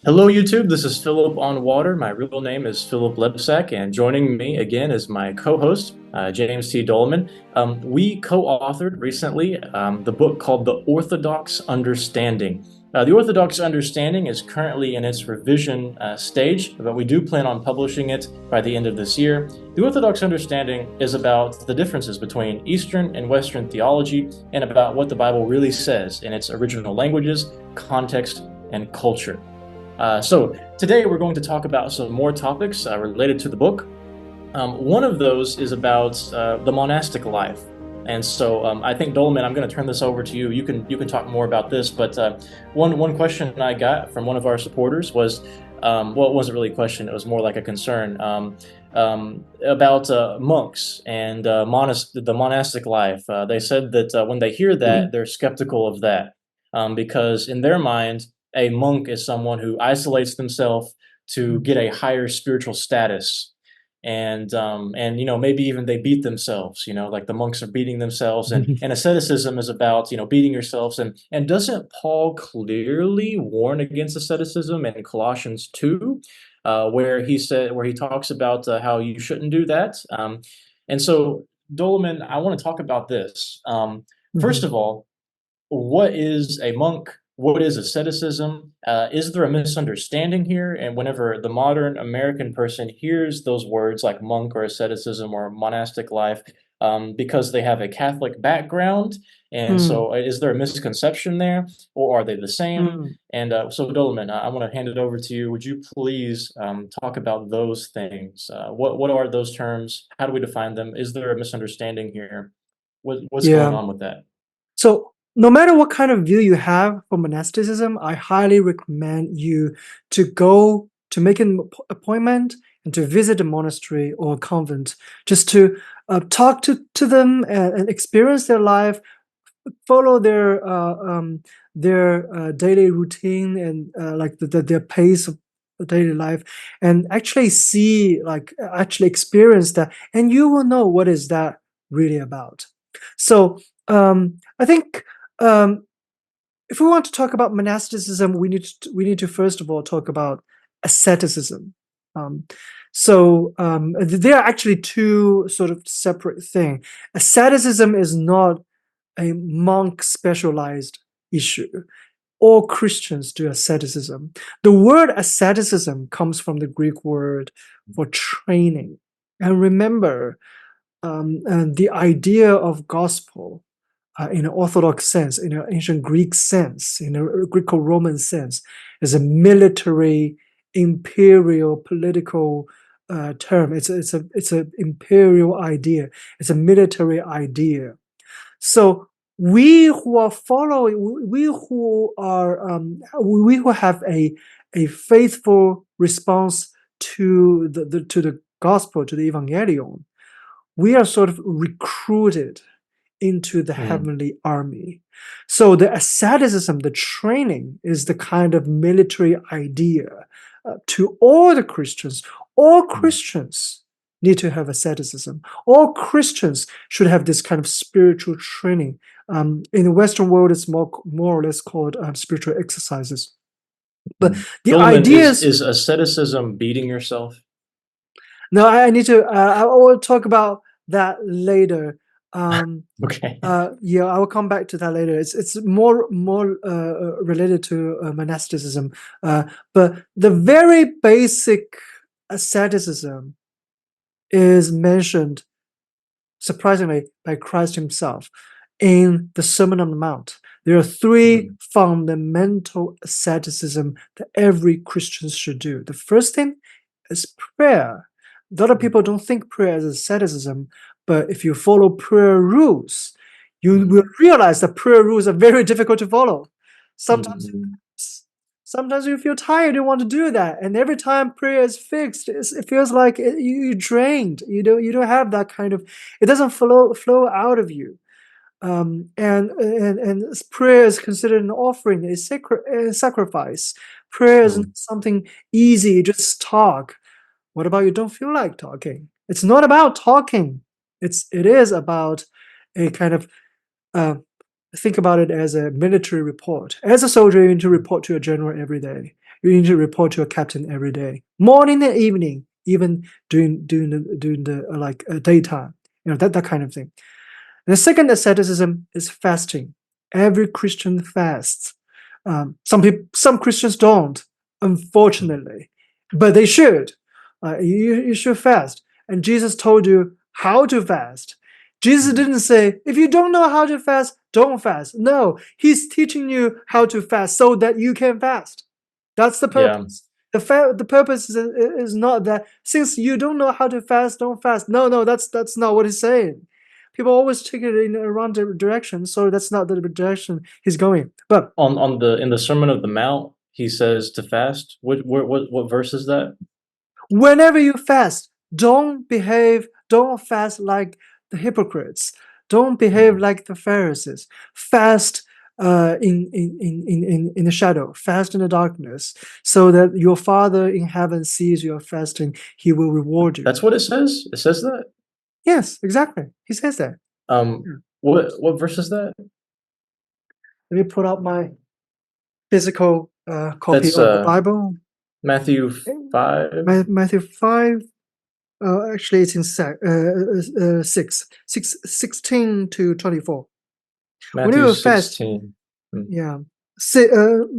Hello, YouTube. This is Philip on Water. My real name is Philip Lebsack, and joining me again is my co-host, James T. Dolemen. We co-authored recently the book called The Orthodox Understanding. The Orthodox Understanding is currently in its revision stage, but we do plan on publishing it by the end of this year. The Orthodox Understanding is about the differences between Eastern and Western theology and about what the Bible really says in its original languages, context, and culture. So today we're going to talk about some more topics related to the book. One of those is about the monastic life. And so I think Doleman, I'm going to turn this over to you. You can talk more about this. But one question I got from one of our supporters was, well, it wasn't really a question. It was more like a concern about monks and the monastic life. They said that when they hear that, they're skeptical of that because in their mind, a monk is someone who isolates themselves to get a higher spiritual status, and maybe even they beat themselves, like the monks are beating themselves, and asceticism is about beating yourselves. And doesn't Paul clearly warn against asceticism in Colossians 2, where he talks about how you shouldn't do that. And so, Doleman, I want to talk about this. First of all, what is a monk? What is asceticism? Is there a misunderstanding here? And whenever the modern American person hears those words like monk or asceticism or monastic life, because they have a Catholic background, and so is there a misconception there, or are they the same? And so, Doleman, I want to hand it over to you. Would you please talk about those things? What are those terms? How do we define them? Is there a misunderstanding here? What's going Yeah. on with that? So no matter what kind of view you have for monasticism, I highly recommend you to go to make an appointment and to visit a monastery or a convent, just to talk to them and experience their life, follow their daily routine and like their pace of daily life, and actually see, like, actually experience that, and you will know what is that really about. So I think if we want to talk about monasticism, we need to first of all talk about asceticism. Um, there are actually two sort of separate things. Asceticism is not a monk specialized issue. All Christians do asceticism. The word asceticism comes from the Greek word for training. And remember, the idea of gospel in an Orthodox sense, in an ancient Greek sense, in a Greco-Roman sense, is a military, imperial, political term. It's a imperial idea. It's a military idea. So we who have a faithful response to the gospel, to the evangelion, we are sort of recruited into the Mm, heavenly army. So the asceticism, the training, is the kind of military idea to all the Christians. All mm. Christians need to have asceticism. All Christians should have this kind of spiritual training. In the Western world, it's more or less called spiritual exercises. But Mm. the Doleman, idea is is, is asceticism beating yourself? now I need to, I will talk about that later. Um, Okay. yeah, I will come back to that later. It's more related to monasticism, but the very basic asceticism is mentioned, surprisingly, by Christ Himself in the Sermon on the Mount. There are three Mm, fundamental asceticism that every Christian should do. The first thing is prayer. A lot of mm, people don't think prayer is asceticism, but if you follow prayer rules, you mm, will realize that prayer rules are very difficult to follow. Sometimes, mm, sometimes you feel tired, you want to do that, and every time prayer is fixed, it feels like you're drained. You don't have that kind of. It doesn't flow out of you. And prayer is considered an offering, a sacrifice. Prayer is not mm, something easy. You just talk. What about you don't feel like talking? It's not about talking. It is about a kind of uh, think about it as a military report. As a soldier, you need to report to your general every day. You need to report to your captain every day, morning and evening, even during the daytime. That kind of thing. The second asceticism is fasting. Every Christian fasts. Some Christians don't, unfortunately, but they should. You should fast. And Jesus told you how to fast. Jesus didn't say, if you don't know how to fast, don't fast. No, he's teaching you how to fast so that you can fast. That's the Yeah. purpose. The purpose is not that since you don't know how to fast, don't fast. No, that's not what he's saying. People always take it in a wrong direction, so that's not the direction he's going. But On the in the Sermon of the Mount, he says to fast. What verse is that? whenever you fast, don't fast like the hypocrites. Don't behave Mhm. like the Pharisees. Fast in the shadow, fast in the darkness, so that your Father in heaven sees your fasting, he will reward you. That's what it says. It says that. Yes, exactly. He says that. Um, Yeah. what verse is that? Let me put out my physical copy That's of the Bible. Matthew 5, Matthew 5. Actually, it's in 16 to 24. When Matthew you fast, 16. Hmm. yeah.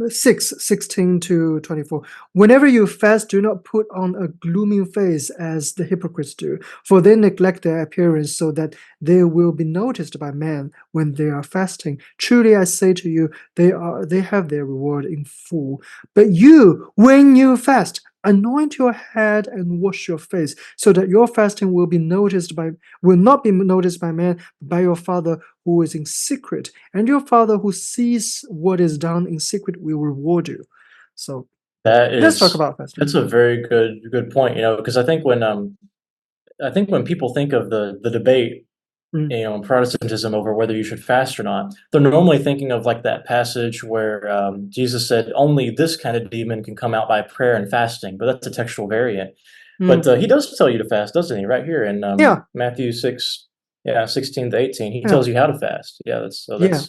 16 to 24. Whenever you fast, do not put on a gloomy face as the hypocrites do, for they neglect their appearance so that they will be noticed by men when they are fasting. Truly I say to you, they have their reward in full. But you, when you fast, anoint your head and wash your face, so that your fasting will not be noticed by men, but by your Father who is in secret, and your Father who sees what is done in secret will reward you. So That let's talk is about fasting. that's a very good point, because I think when people think of the debate, Mm, in Protestantism over whether you should fast or not, they're normally thinking of like that passage where Jesus said only this kind of demon can come out by prayer and fasting, but that's a textual variant. But mm. he does tell you to fast, doesn't he? Right here in Yeah, Matthew 6, yeah, 16 to 18, he yeah, tells you how to fast. Yeah, yeah,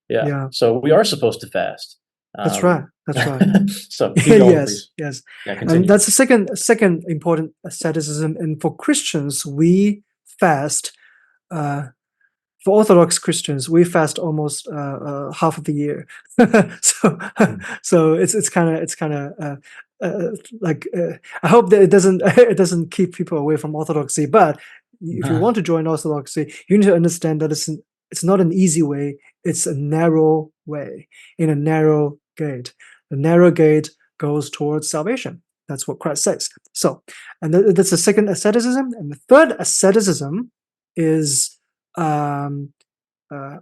yeah. yeah. So we are supposed to fast. That's right. Um, That's right. so keep going, Yes, please. yes. Yeah, And continue. that's the second important asceticism. And for Christians, we fast. Uh, for Orthodox Christians, we fast almost half of the year. so Mm. it's kind of like I hope that it doesn't it doesn't keep people away from Orthodoxy. But if you want to join Orthodoxy, you need to understand that it's not an easy way. It's a narrow way in a narrow gate. The narrow gate goes towards salvation. That's what Christ says. So, and that's the second asceticism, and the third asceticism is um,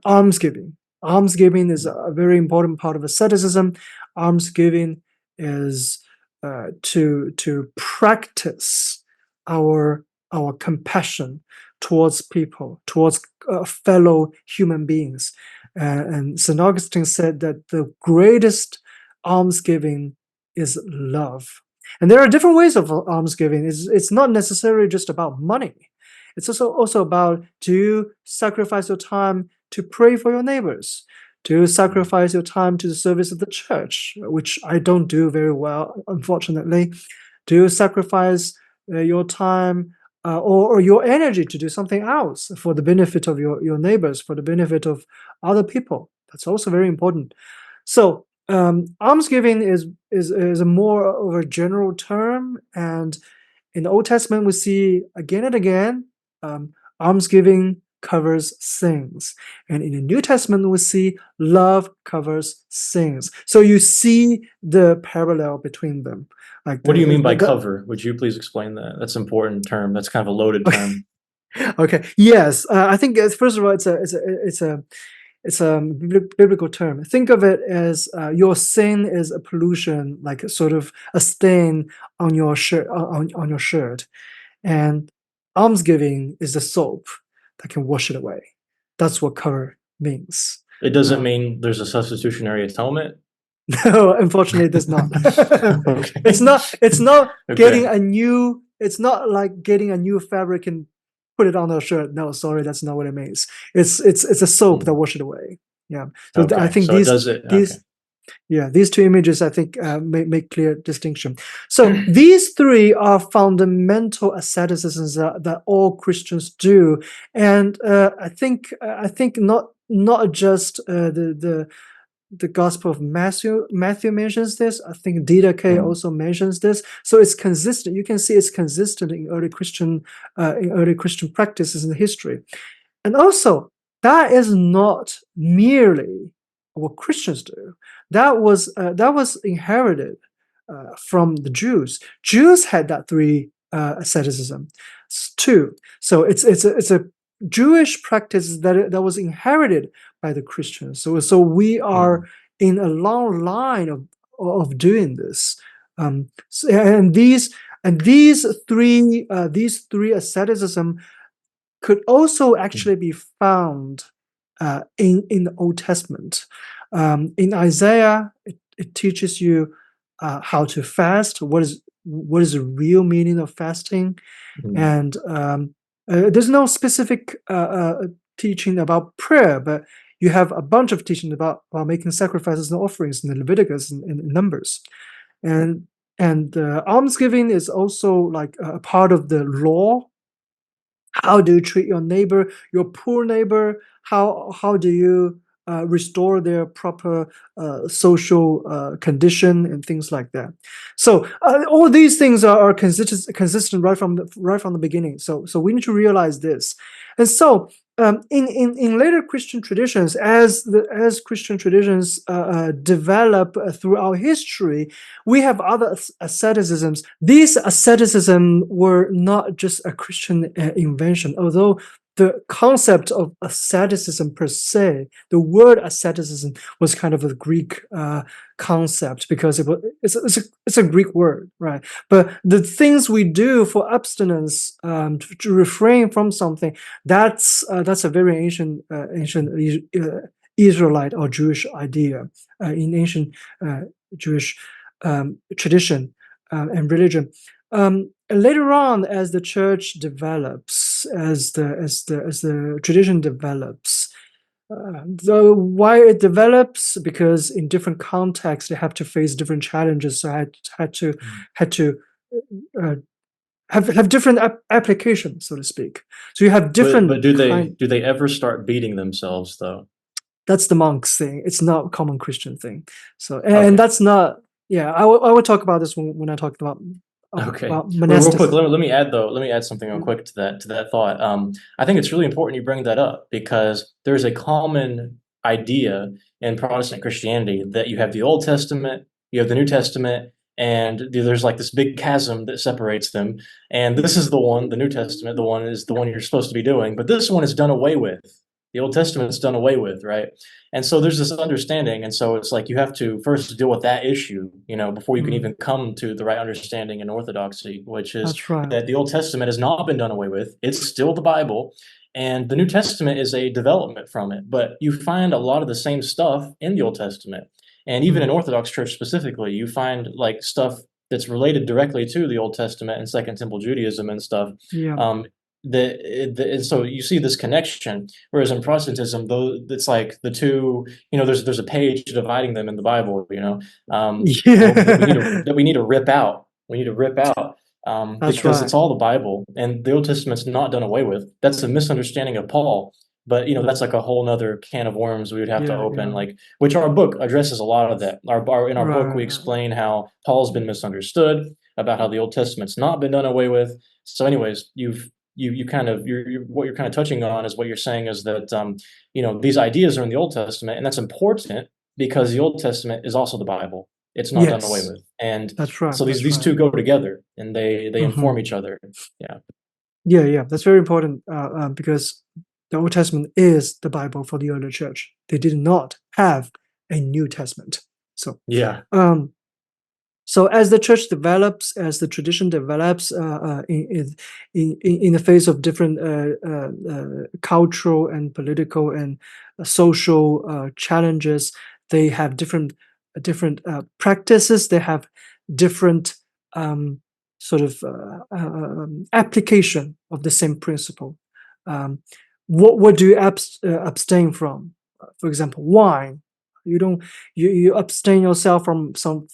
almsgiving. Almsgiving is a very important part of asceticism. Almsgiving is to practice our compassion towards people, towards fellow human beings. And St. Augustine said that the greatest almsgiving is love. And there are different ways of almsgiving. It's not necessarily just about money. It's also about, do you sacrifice your time to pray for your neighbors? Do you sacrifice your time to the service of the church, which I don't do very well, unfortunately? Do you sacrifice your time or your energy to do something else for the benefit of your neighbors, for the benefit of other people? That's also very important. So almsgiving is a more of a general term, and in the Old Testament, we see again and again almsgiving covers sins. And in the New Testament, we see love covers sins. So you see the parallel between them. Like What do you mean by the cover? Would you please explain that? That's an important term. That's kind of a loaded okay, term. okay. Yes, I think first of all, it's a biblical term. Think of it as your sin is a pollution, like sort of a stain on your shirt, on your shirt. And almsgiving is the soap that can wash it away. That's what cover means. It doesn't Um, mean there's a substitutionary atonement. no, unfortunately, it does not. it's Okay. not. It's not getting Okay. a new. It's not like getting a new fabric and put it on a shirt. No, sorry, that's not what it means. It's a soap that Hmm. wash it away. Yeah. So I Okay. think So it does it. Okay. these Yeah, these two images, I think, make clear distinction. So these three are fundamental asceticisms that all Christians do, and I think not just the Gospel of Matthew mentions this. I think Didache Mm, also mentions this. So it's consistent. You can see it's consistent in early Christian practices in history. And also, that is not merely what Christians do. That was inherited from the Jews. Jews had that three asceticism too. So it's a Jewish practice that was inherited by the Christians. So we are mm, in a long line of doing this. And these three asceticism could also mm, actually be found in the Old Testament. In Isaiah, it teaches you how to fast. What is the real meaning of fasting? mm. And there's no specific teaching about prayer, but you have a bunch of teaching about making sacrifices and offerings in the Leviticus and Numbers, and almsgiving is also like a part of the law. How do you treat your neighbor, your poor neighbor? How do you restore their proper social condition and things like that? So all these things are consistent right from the beginning. So we need to realize this. And so in later Christian traditions, as Christian traditions develop throughout history, we have other asceticisms. These asceticism were not just a Christian invention, although the concept of asceticism per se, the word asceticism was kind of a Greek concept because it's a Greek word, right? But the things we do for abstinence, to refrain from something, that's a very ancient Israelite or Jewish idea in ancient Jewish tradition and religion. Later on, as the church develops, as the tradition develops, why it develops, because in different contexts they have to face different challenges. So I had to uh, have different applications, so to speak. So you have But different kind. do they ever start beating themselves though? That's the monks thing. It's not a common Christian thing. So and Okay. that's not. Yeah, I will talk about this when I talk Okay. about Real quick, monasticism. let me add something real quick to that thought. I think it's really important you bring that up because there's a common idea in Protestant Christianity that you have the Old Testament, you have the New Testament, and there's like this big chasm that separates them. And this is the one, the New Testament, the one is the one you're supposed to be doing, but this one is done away with. The Old Testament's done away with, right? And so there's this understanding, and so it's like you have to first deal with that issue, before you can Mm, even come to the right understanding in Orthodoxy, which is that's right. that the Old Testament has not been done away with. It's still the Bible, and the New Testament is a development from it. But you find a lot of the same stuff in the Old Testament, and even in Mm, Orthodox Church specifically, you find like stuff that's related directly to the Old Testament and Second Temple Judaism and stuff. yeah. Um, and so you see this connection. Whereas in Protestantism, though, it's like the two, there's a page dividing them in the Bible, Yeah. that we need to rip out. We need to rip out That's because right. it's all the Bible, and the Old Testament's not done away with. That's a misunderstanding of Paul, but that's like a whole nother can of worms we would have to Yeah, open. yeah. Like, which our book addresses a lot of that. In our book, we Right. explain how Paul's been misunderstood, about how the Old Testament's not been done away with. So, anyways, you kind of what you're kind of touching on is what you're saying is that these ideas are in the Old Testament, and that's important because the Old Testament is also the Bible. It's not done away Yes, with, and that's right. so That's these right. two go together, and they inform Hmm. each other. Yeah, Yeah, yeah. That's very important because the Old Testament is the Bible for the early church. They did not have a New Testament. So, yeah, um, So as the church develops, as the tradition develops, in the face of different cultural and political and social challenges, they have different practices. They have different um, sort of application of the same principle. Um, what do you abstain from? For example, wine. You don't you abstain yourself from from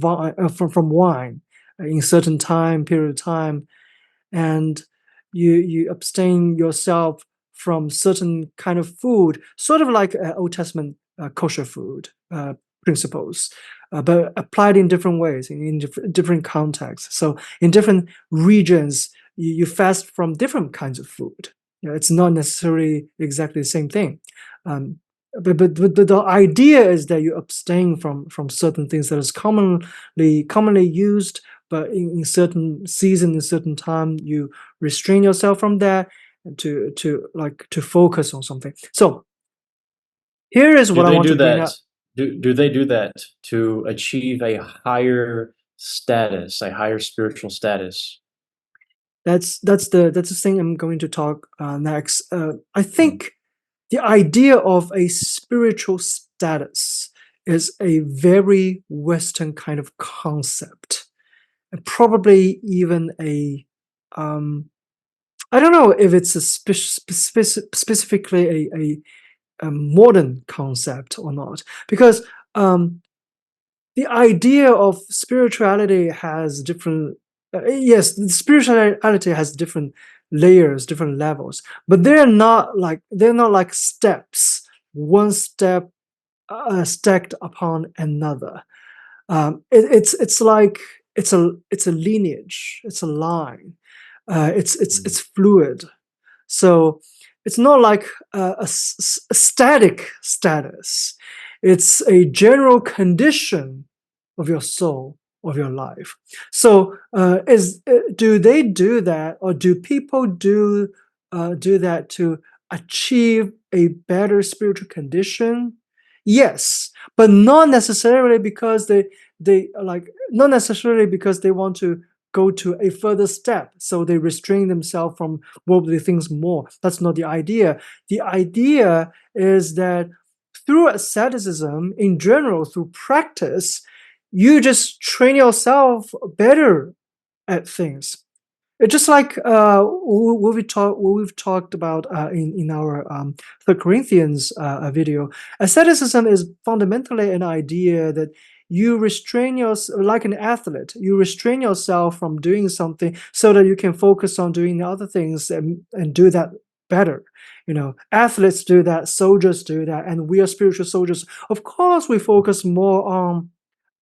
wine in certain time period of time, and you abstain yourself from certain kind of food, sort of like Old Testament kosher food principles, but applied in different ways, in different contexts. So in different regions, you fast from different kinds of food. It's not necessarily exactly the same thing. But the idea is that you abstain from certain things that is commonly used, but in certain season, in certain time, you restrain yourself from that to focus on something. So here is Do what I they want to do bring that? up. Do they do that to achieve a higher status, a higher spiritual status? That's the thing I'm going to talk next. I Hmm. think the idea of a spiritual status is a very Western kind of concept, and probably even a I don't know if it's a specifically a modern concept or not, because the idea of spirituality has different. Yes, spirituality has different layers, different levels, but they're not like steps, one step stacked upon another. It's like it's a lineage, it's a line, it's fluid. So it's not like a static status. It's a general condition of your soul, of your life. So do they do that, or do people do that to achieve a better spiritual condition? Yes, but not necessarily because not necessarily because they want to go to a further step, so they restrain themselves from worldly things more. That's not the idea. The idea is that through asceticism in general, through practice, you just train yourself better at things. It's just like what we've talked about in our Third Corinthians video. Asceticism is fundamentally an idea that you restrain yourself, like an athlete. You restrain yourself from doing something so that you can focus on doing other things and do that better. Athletes do that, soldiers do that, and we are spiritual soldiers. Of course, we focus more on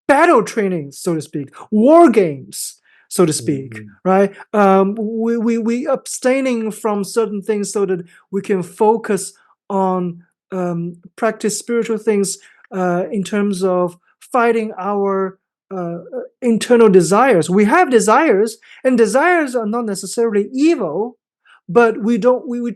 battle training, so to speak, war games, so to speak, Mhm. right? We abstaining from certain things so that we can focus on practice spiritual things in terms of fighting our internal desires. We have desires, and desires are not necessarily evil, but we don't. We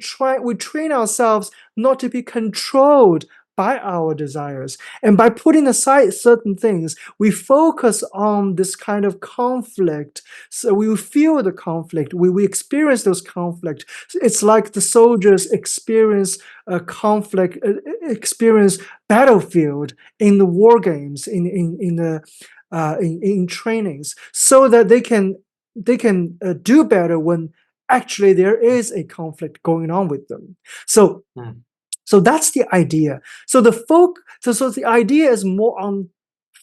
train ourselves not to be controlled by our desires, and by putting aside certain things, we focus on this kind of conflict. So we feel the conflict, we experience those conflict. It's like the soldiers experience a conflict, experience battlefield in the war games, in the in trainings, so that they can do better when actually there is a conflict going on with them. So Hmm. so that's the idea. So the idea is more on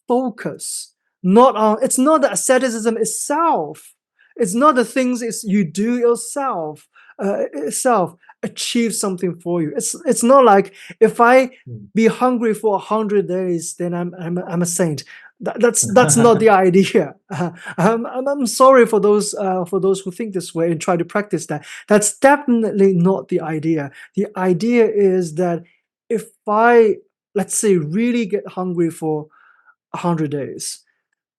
focus, not on. It's not the asceticism itself. It's not the things you do yourself. Itself achieve something for you. It's not like if I Hmm. be hungry for 100 days, then I'm a saint. That's not the idea. I'm sorry for those who think this way and try to practice that. That's definitely not the idea. The idea is that if I, let's say, really get hungry for 100 days,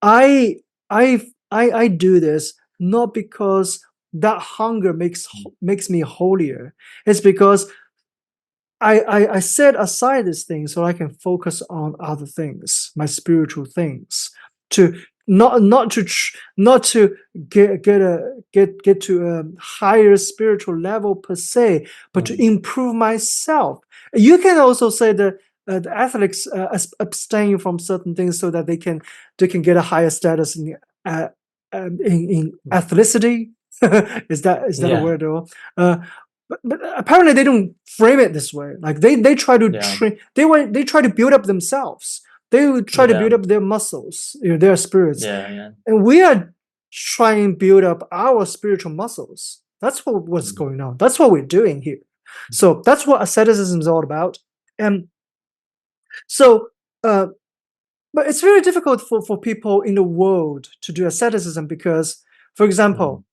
I I do this not because that hunger makes me holier. It's because I set aside this thing so I can focus on other things, my spiritual things, to not to get to a higher spiritual level per se, but to Hmm. improve myself. You can also say that the athletes abstain from certain things so that they can get a higher status uh, in athleticity. Is that a Yeah. word at all? Uh, but apparently they don't frame it this way. Like they try to Yeah. train, they try to build up themselves. They would try to Yeah. build up their muscles, their spirits, Yeah. Yeah. and we are trying to build up our spiritual muscles. That's what's Mm. going on. That's what we're doing here. So that's what asceticism is all about. And so, uh, but it's very difficult for people in the world to do asceticism because, for Mm. example,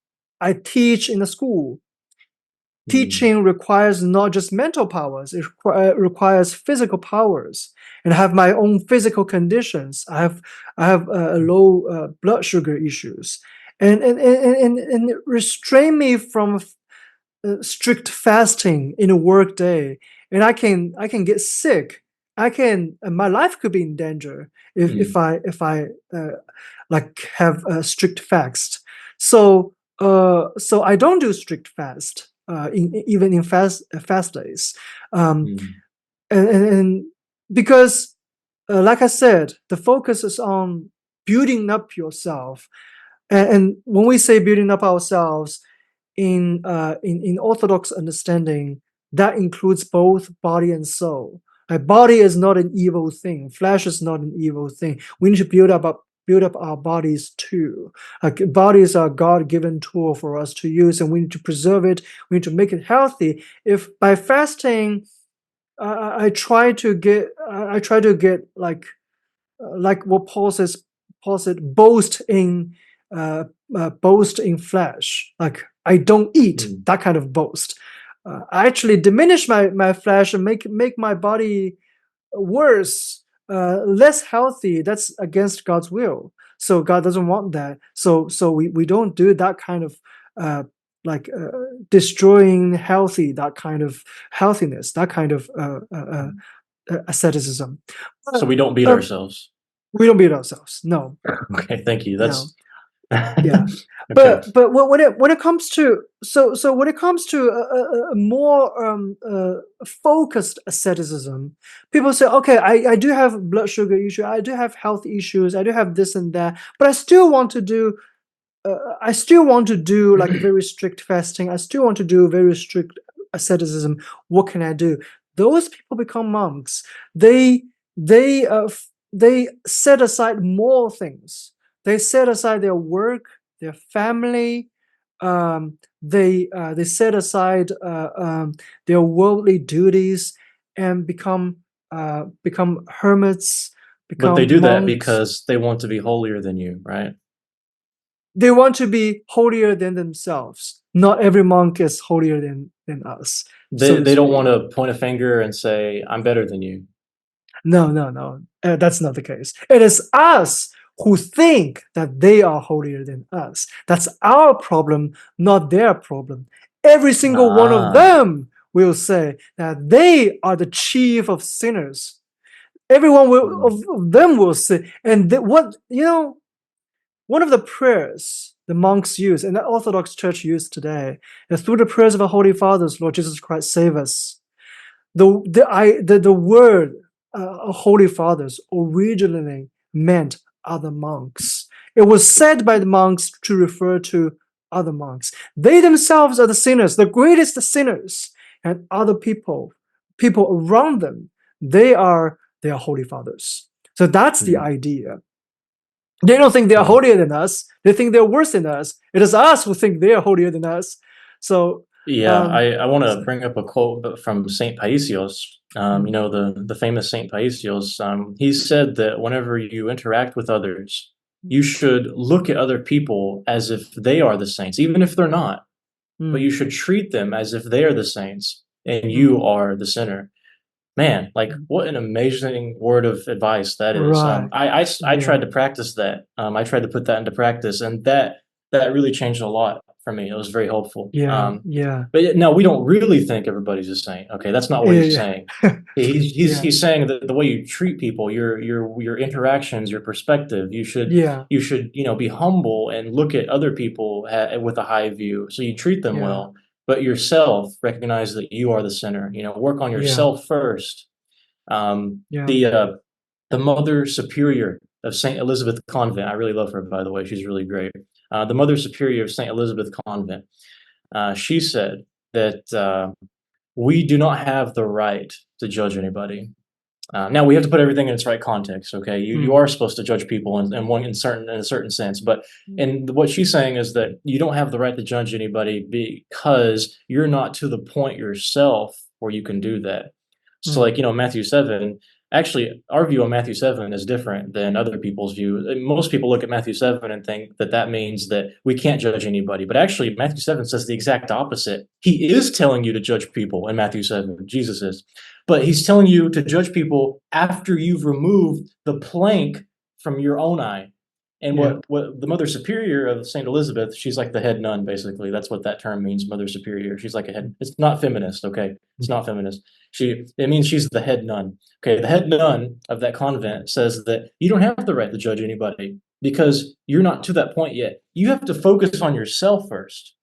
I teach in a school. Mm. Teaching requires not just mental powers, it requires physical powers. And I have my own physical conditions. I have low blood sugar issues. And restrain me from strict fasting in a work day, and I can get sick. I can my life could be in danger Mm. if I like have a strict fast. So I don't do strict fast even in fast days, um, Mm. and because like I said, the focus is on building up yourself, and when we say building up ourselves in Orthodox understanding, that includes both body and soul. Like body is not an evil thing. Flesh is not an evil thing. We need to build up our bodies too. Like bodies are God-given tool for us to use, and we need to preserve it. We need to make it healthy. If by fasting, I try to get like what Paul said, boast in flesh. Like I don't eat Mm. that kind of boast. I actually diminish my flesh and make my body worse, less healthy. That's against God's will. So God doesn't want that. So we don't do that kind of uh, like destroying healthy, that kind of healthiness, that kind of asceticism. So Uh, we don't beat uh, ourselves. we don't beat ourselves. No, Okay, thank you. no, That's yeah. okay. But when it comes to when it comes to a more focused asceticism, people say, okay, I do have blood sugar issue, I do have health issues, I do have this and that, but I still want to do like very strict fasting. I still want to do very strict asceticism. What can I do? Those people become monks. They they set aside more things. They set aside their work, their family. They set aside their worldly duties and become hermits, But they become do that monks. because they want to be holier than you, right? They want to be holier than themselves. Not every monk is holier than us, so to They don't speak. want to point a finger and say, I'm better than you. No, no, no. That's not the case. It is us who think that they are holier than us. That's our problem, not their problem. Every single one of Ah. them will say that they are the chief of sinners. Everyone Mm. of them will say, and what one of the prayers the monks use and the Orthodox Church use today is through the prayers of our Holy Fathers, Lord Jesus Christ, save us. The word Holy Fathers originally meant other monks. It was said by the monks to refer to other monks. They themselves are the sinners, the greatest sinners, and other people around them, they are Holy Fathers. So that's the Mm. idea. They don't think they are Mm. holier than us. They think they're worse than us. It is us who think they are holier than us. So, Yeah, um, I want to bring up a quote from Saint Paisios. You mm, know, the famous Saint Paisios. He said that whenever you interact with others, you should look at other people as if they are the saints, even if they're not. But you mm, should treat them as if they are the saints and you mm, are the sinner. Man, like mm. what an amazing word of advice that is. Right. I Yeah. tried to practice that. I tried to put that into practice, and that really changed a lot for me. It was very helpful. Yeah. Yeah. But no, we don't really think everybody's a saint. Okay, that's not what he's Yeah. saying. He's saying that the way you treat people, your interactions, your perspective, Yeah. you should be humble and look at other people with a high view. So you treat them Yeah. well, but yourself recognize that you are the sinner. Work on Yeah. yourself first. Yeah. The Mother Superior of Saint Elizabeth Convent. I really love her, by the way. She's really great. The Mother Superior of Saint Elizabeth Convent. She said, that we do not have the right to judge anybody. Now we have to put everything in its right context. Okay, you mm, are supposed to judge people in a certain sense, but and what she's saying is that you don't have the right to judge anybody because you're not to the point yourself where you can do that. So, mm, like, Matthew 7, actually, our view of Matthew 7 is different than other people's view. Most people look at Matthew 7 and think that that means that we can't judge anybody. But actually, Matthew 7 says the exact opposite. He is telling you to judge people in Matthew 7, Jesus is. But he's telling you to judge people after you've removed the plank from your own eye. And yeah, what the Mother Superior of St. Elizabeth, she's like the head nun, basically. That's what that term means, Mother Superior. She's like a head. It's not feminist, okay? It's mm, not feminist. It means she's the head nun. Okay, the head nun of that convent says that you don't have the right to judge anybody because you're not to that point yet. You have to focus on yourself first.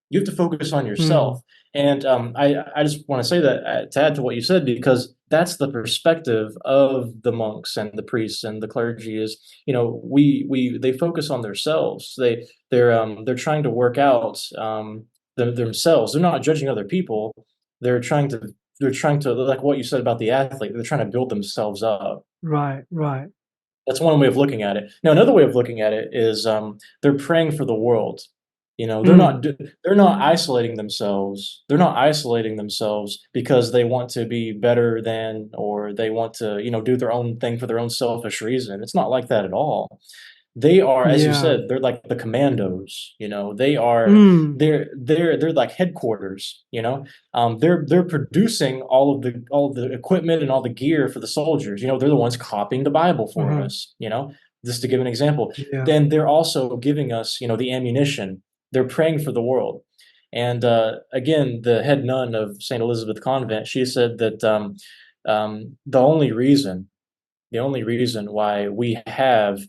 You have to focus on mm, yourself. And I just want to say that to add to what you said, because that's the perspective of the monks and the priests and the clergy is, we they focus on themselves. They're trying to work out themselves. They're not judging other people. They're trying to they're trying to, like what you said about the athlete. They're trying to build themselves up. right, right, That's one way of looking at it. Now, another way of looking at it is they're praying for the world. mm, They're not isolating themselves. They're not isolating themselves because they want to be better than, or they want to, do their own thing for their own selfish reason. It's not like that at all. They are, as you yeah, said, they're like the commandos. They are mm, they're like headquarters. They're producing all of the equipment and all the gear for the soldiers. They're the ones copying the Bible for mhm, us. Just to give an example. yeah, Then they're also giving us, the ammunition. They're praying for the world. And again, the head nun of St. Elizabeth Convent, she said that the only reason why we have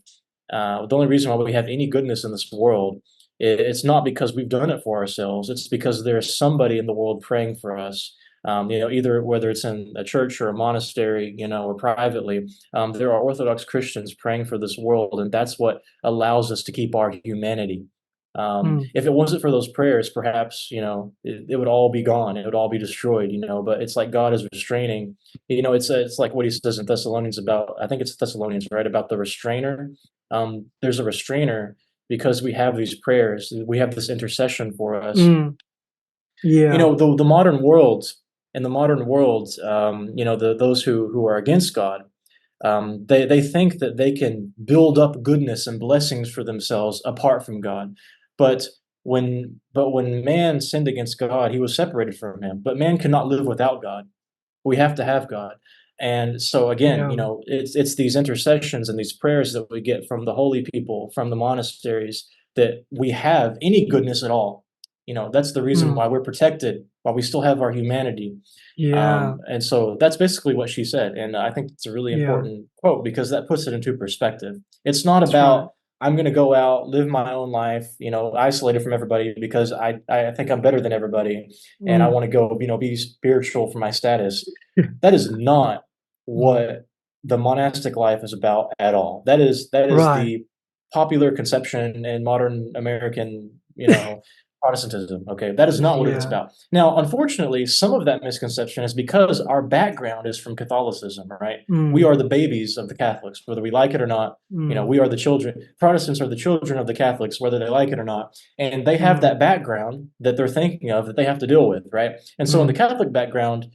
the only reason why we have any goodness in this world, it's not because we've done it for ourselves. It's because there's somebody in the world praying for us. Either whether it's in a church or a monastery, or privately, there are Orthodox Christians praying for this world, and that's what allows us to keep our humanity. mm, If it wasn't for those prayers, perhaps it would all be gone. It would all be destroyed. But it's like God is restraining. It's like what he says in Thessalonians about. I think it's Thessalonians, right, about the restrainer. There's a restrainer because we have these prayers. We have this intercession for us. mm, yeah, The modern world, in the modern world, those who are against God, they think that they can build up goodness and blessings for themselves apart from God. But when man sinned against God, he was separated from him. But man cannot live without God. We have to have God. And so again, yeah, it's these intercessions and these prayers that we get from the holy people, from the monasteries, that we have any goodness at all. That's the reason mm, why we're protected, why we still have our humanity. yeah, And so that's basically what she said. And I think it's a really yeah, important quote because that puts it into perspective. It's not that's right. about, I'm going to go out, live my own life, isolated from everybody because I think I'm better than everybody and I Mm, want to go, be spiritual for my status. That is not mm, what the monastic life is about at all. That is right, the popular conception in modern American, Protestantism. Okay, that is not what it's yeah, about. Now, unfortunately, some of that misconception is because our background is from Catholicism, right? We mm, are the babies of the Catholics, whether we like it or not. mm, We are the children. Protestants are the children of the Catholics, whether they like it or not. And they have mm, that background that they're thinking of that they have to deal with, right? And so in the mm, Catholic background,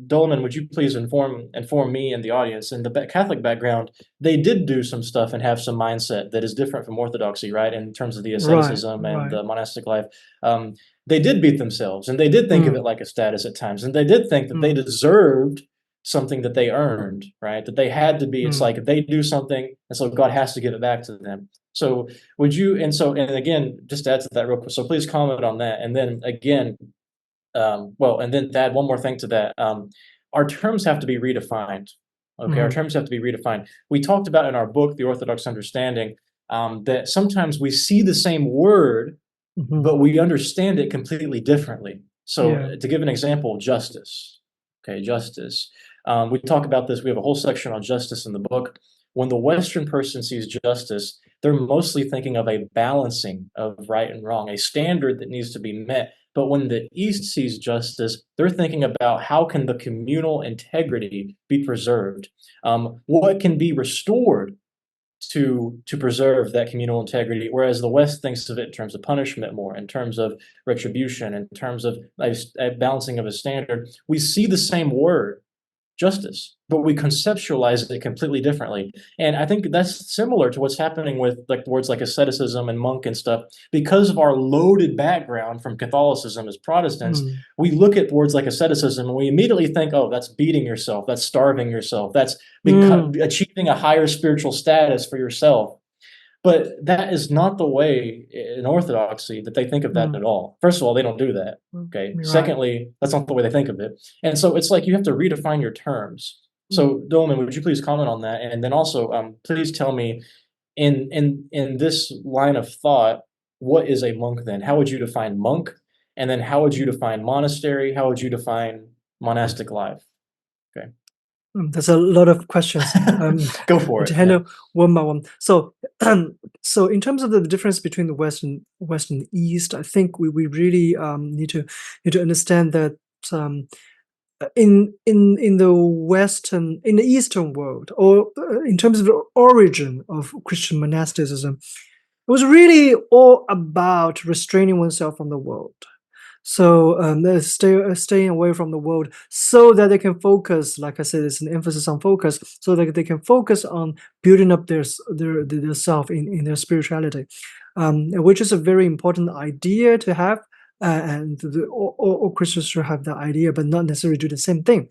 Dolemen, would you please inform me and the audience? In the Catholic background, they did do some stuff and have some mindset that is different from Orthodoxy, right? In terms of the right, asceticism and right, the monastic life, um, they did beat themselves, and they did think of it mm, like a status at times, and they did think that they mm, deserved something that they earned, right? That they had to be. It's mm, like if they do something, and so God has to give it back to them. So would you? And again, just to add to that real quick. So please comment on that, and then again, and then to add one more thing to that, our terms have to be redefined. Okay, our mhm, terms have to be redefined. We talked about in our book, The Orthodox Understanding, that sometimes we see the same word, mhm, but we understand it completely differently. So, yeah, to give an example, justice. Okay, justice. We talk about this. We have a whole section on justice in the book. When the Western person sees justice, they're mostly thinking of a balancing of right and wrong, a standard that needs to be met But when the East sees justice, they're thinking about how can the communal integrity be preserved? What can be restored to preserve that communal integrity, whereas the West thinks of it in terms of punishment more, in terms of retribution, in terms of a balancing of a standard. We see the same word, justice, but we conceptualize it completely differently. And I think that's similar to what's happening with like words like asceticism and monk and stuff. Because of our loaded background from Catholicism as Protestants, Mm, we look at words like asceticism and we immediately think, oh, that's beating yourself, that's starving yourself, that's mm, achieving a higher spiritual status for yourself. But that is not the way in Orthodoxy that they think of that mm, at all. First of all, they don't do that. Okay. you're right. Secondly, that's not the way they think of it. And so it's like you have to redefine your terms. Mm. So, Dolemen, would you please comment on that? And then also, please tell me in this line of thought, what is a monk then? How would you define monk? And then how would you define monastery? How would you define monastic life? Okay. There's a lot of questions Go for to it. Yeah. handle one by one. So, so in terms of the difference between the West and East, I think we really need to understand that in the Western, in the Eastern world, or in terms of the origin of Christian monasticism, it was really all about restraining oneself from the world. So they staying away from the world so that they can focus, like I said, it's an emphasis on focus, so that they can focus on building up their self in their spirituality, which is a very important idea to have. And all Christians should have that idea, but not necessarily do the same thing.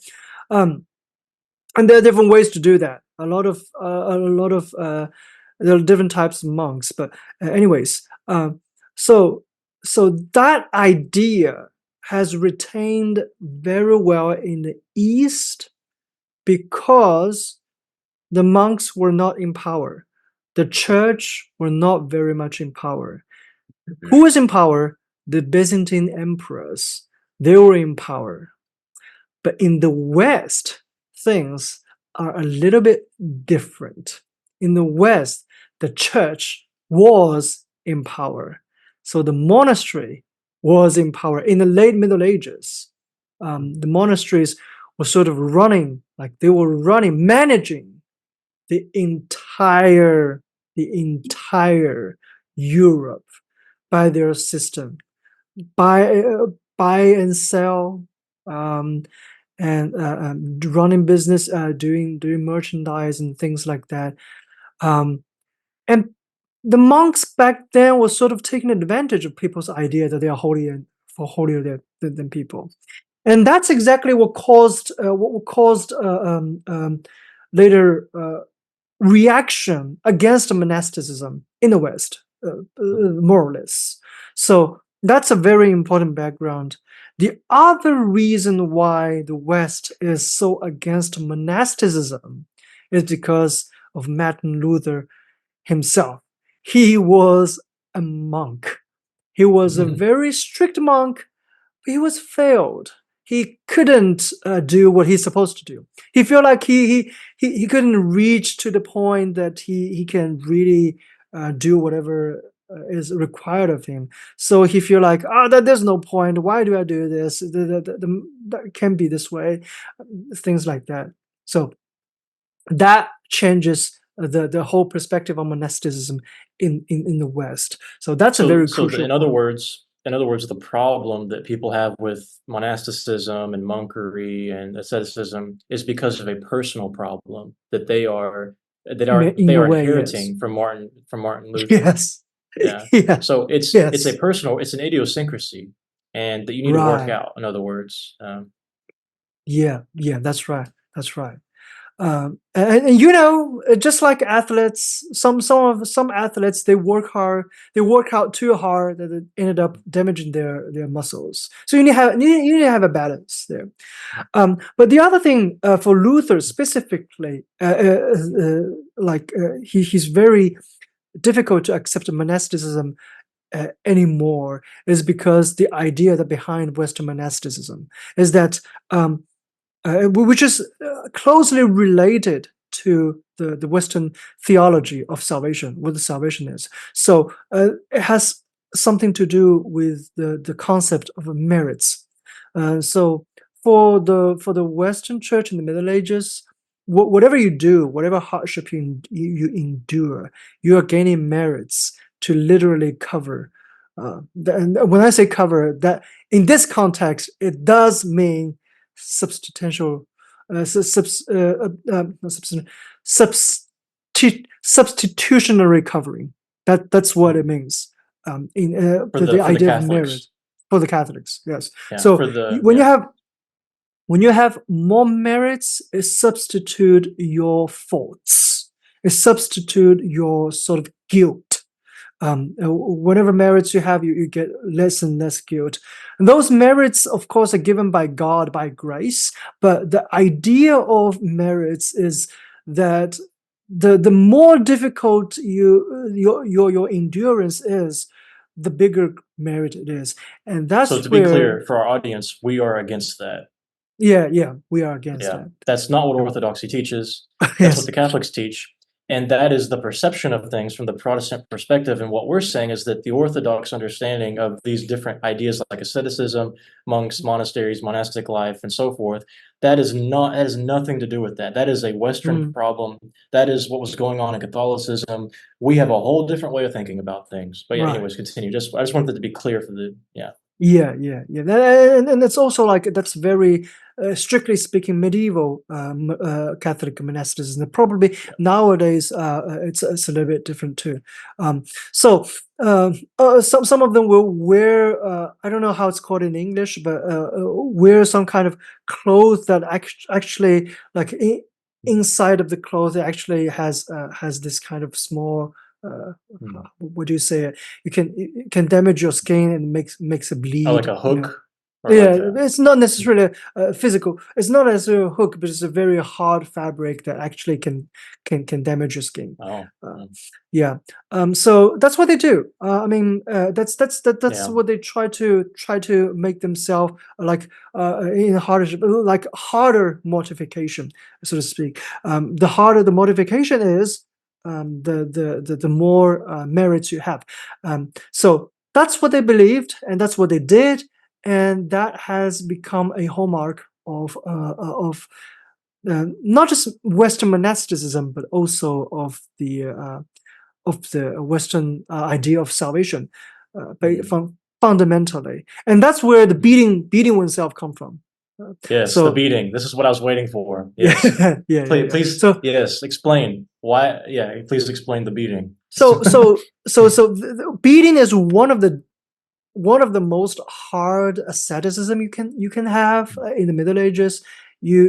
Um, and there are different ways to do that. There are different types of monks, but anyways, so so that idea has retained very well in the East because the monks were not in power. The church were not very much in power. Who was in power? The Byzantine emperors. They were in power. But in the West, things are a little bit different. In the West, the church was in power. So the monastery was in power. In the late Middle Ages, the monasteries were sort of running, like they were running, managing the entire Europe by their system, buy and sell, and running business, doing merchandise and things like that. And the monks back then were sort of taking advantage of people's idea that they are holier than people, and that's exactly what caused later reaction against monasticism in the West, more or less. So that's a very important background. The other reason why the West is so against monasticism is because of Martin Luther himself. He was a monk. He was a very strict monk. He was failed. He couldn't do what he's supposed to do. He felt like he couldn't reach to the point that he can really do whatever is required of him. So he feel like, oh, that there's no point. Why do I do this? That can't be this way. Things like that. So that changes the whole perspective on monasticism in the West. So that's a very crucial In point. in other words, the problem that people have with monasticism and monkery and asceticism is because of a personal problem that In they a are way, yes. inheriting from Martin Luther. Yes. Yeah. Yeah. So Yes. it's an idiosyncrasy, and that you need to work Right. out. In other words, Yeah. Yeah. That's right. That's right. And just like athletes, some athletes, they work out too hard that it ended up damaging their muscles. So you need to have a balance there. But the other thing for Luther specifically, he's very difficult to accept monasticism anymore, is because the idea that behind Western monasticism is that which is closely related to the Western theology of salvation, what the salvation is. So it has something to do with the concept of merits. So for the Western Church in the Middle Ages, whatever you do, whatever hardship you endure, you are gaining merits to literally cover. And when I say cover, that in this context, it does mean substantial, not substitutionary covering. That's what it means. In the For the idea of merit Catholics. for the Catholics, yes. Yeah, So for the when you yeah. have more merits, it substitute your faults. It substitute your sort of guilt. Whatever merits you have, you get less and less guilt. And those merits, of course, are given by God, by grace. But the idea of merits is that the more difficult your endurance is, the bigger merit it is. And So that's to be where, clear for our audience, we are against that. yeah, we are against Yeah, that. that's not what Orthodoxy teaches. That's what Yes. the Catholics teach. And that is the perception of things from the Protestant perspective. And what we're saying is that the Orthodox understanding of these different ideas like asceticism, monks, monasteries, monastic life, and so forth, that has nothing to do with that. That is a Western Mm. problem. That is what was going on in Catholicism. We have a whole different way of thinking about things. But yeah, Right. anyways, continue. I just wanted to be clear for the yeah. Yeah. And it's also like that's very, strictly speaking, medieval Catholic monasticism. Probably nowadays it's a little bit different too. So some of them will wear, I don't know how it's called in English, but wear some kind of clothes that actually like inside of the clothes it actually has this kind of small. Hmm. What do you say? It can damage your skin and makes it Oh, like bleed. a hook or Yeah, like a it's not necessarily physical. It's not necessarily a hook, but it's a very hard fabric that actually can damage your skin. oh, Uh, yeah. So that's what they do. I mean, that's yeah. what they try to make themselves like in hardship, like harder mortification, so to speak. The harder the mortification is, the more merits you have. So that's what they believed, and that's what they did, and that has become a hallmark of not just Western monasticism, but also of the Western idea of salvation, Mm. fundamentally, and that's where the Mm. beating oneself come from. Yes, the So beating. This is what I was waiting for. Yes. yeah, yeah. Please, So yes, explain why. Yeah, please explain the beating. so so the beating is one of the most hard asceticism you can have in the Middle Ages. You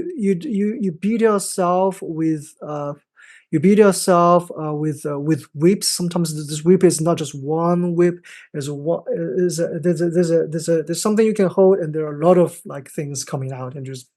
beat yourself with whips. Sometimes this whip is not just one whip. There's something you can hold, and there are a lot of like things coming out, and just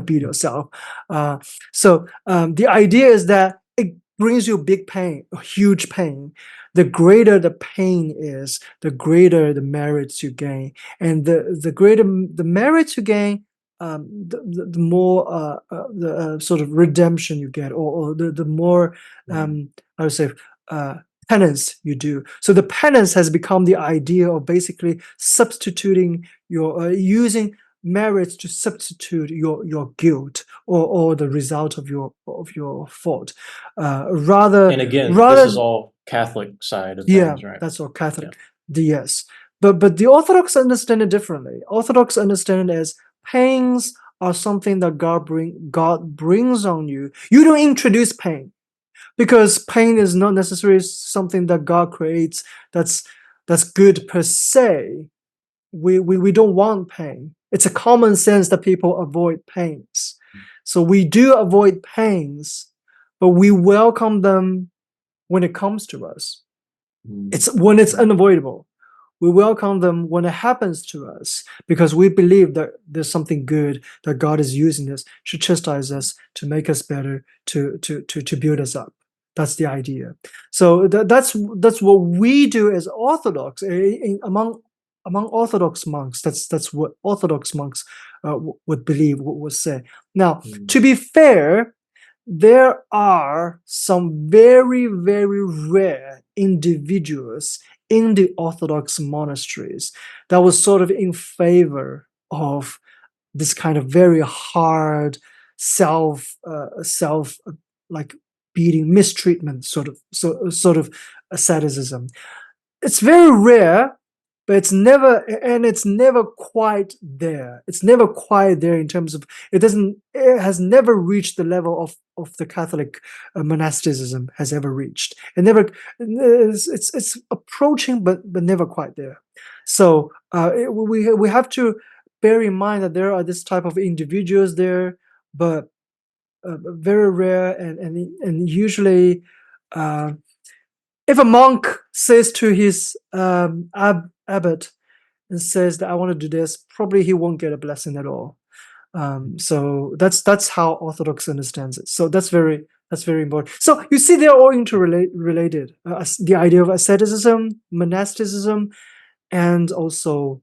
beat yourself. Uh, so the idea is that it brings you big pain, huge pain. The greater the pain is, the greater the merits you gain, and the greater the merits you gain, the more the sort of redemption you get, or the more Mm. I would say uh, penance you do. So the penance has become the idea of basically substituting your using merits to substitute your guilt, or the result of your fault, rather And again, this is rather all Catholic side of yeah, things, right? that's all Yeah. Catholic. Yes, but the Orthodox understand it differently. Orthodox understand it as pains are something that God brings on you. You don't introduce pain, because pain is not necessarily something that God creates. That's good per se. We don't want pain. It's a common sense that people avoid pains. So we do avoid pains, but we welcome them when it comes to us. Mm. It's when it's Mm. unavoidable. We welcome them when it happens to us, because we believe that there's something good that God is using this to chastise us, to make us better, to build us up. That's the idea. So that's what we do as Orthodox, among Orthodox monks. That's what Orthodox monks would believe, would say. Now, Mm. to be fair, there are some very, very rare individuals in the Orthodox monasteries that was sort of in favor of this kind of very hard self like beating mistreatment sort of asceticism. It's very rare, but it's never quite there. It's never quite there in terms of it has never reached the level of the Catholic monasticism has ever reached. It's approaching, but never quite there. So we have to bear in mind that there are this type of individuals there, but very rare, and usually if a monk says to his abbot and says that I want to do this, probably he won't get a blessing at all. So that's how Orthodox understands it. So that's very important. So you see, they're all interrelated. The idea of asceticism, monasticism, and also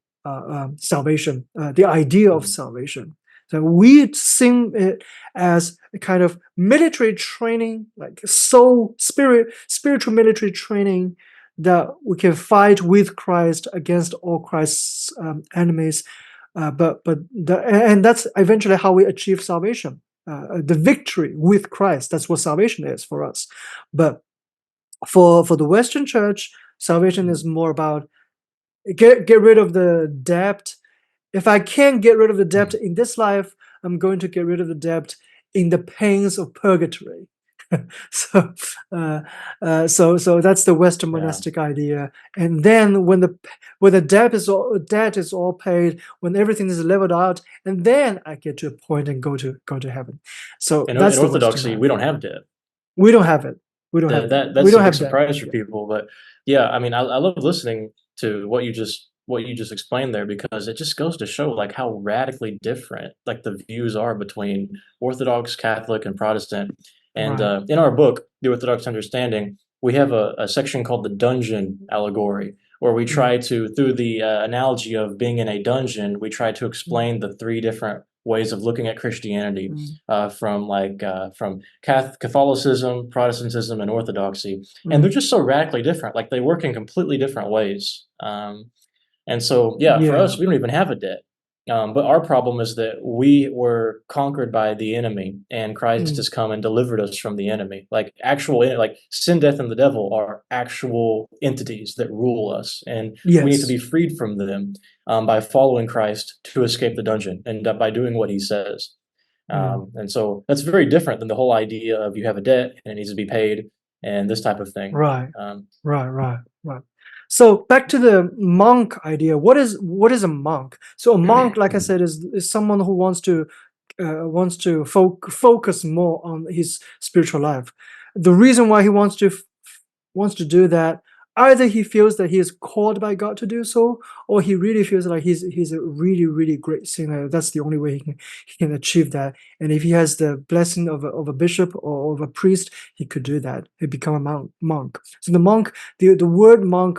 salvation. The idea of salvation. So we see it as a kind of military training, like spiritual military training, that we can fight with Christ against all Christ's enemies. And that's eventually how we achieve salvation, the victory with Christ. That's what salvation is for us. But for the Western Church, salvation is more about get rid of the debt. If I can't get rid of the debt in this life, I'm going to get rid of the debt in the pains of purgatory. So that's the Western monastic idea. And then when the debt is all paid, when everything is leveled out, and then I get to a point and go to heaven. So in that's the Orthodoxy, we don't have debt. We don't have it. We don't have That's we don't a big have surprise that. for people. But yeah, I mean, I love listening to what you just explained there, because it just goes to show like how radically different like the views are between Orthodox, Catholic, and Protestant. And Right. in our book, The Orthodox Understanding, we have a section called the dungeon allegory, where we try to, through the analogy of being in a dungeon, we try to explain the three different ways of looking at Christianity, from Catholicism, Protestantism, and Orthodoxy, and they're just so radically different. Like they work in completely different ways. And so, yeah, for Yeah. us, we don't even have a debt. But our problem is that we were conquered by the enemy, and Christ has come and delivered us from the enemy. Like like sin, death, and the devil are actual entities that rule us, and we need to Yes. be freed from them by following Christ to escape the dungeon, and by doing what He says. And so that's very different than the whole idea of you have a debt and it needs to be paid and this type of thing. Right. Right. So back to the monk idea. What is a monk? So a monk, like I said, is someone who wants to focus more on his spiritual life. The reason why he wants to do that, either he feels that he is called by God to do so, or he really feels like he's a really, really great singer. That's the only way he can achieve that. And if he has the blessing of a bishop or of a priest, he could do that. He become a monk. So the word monk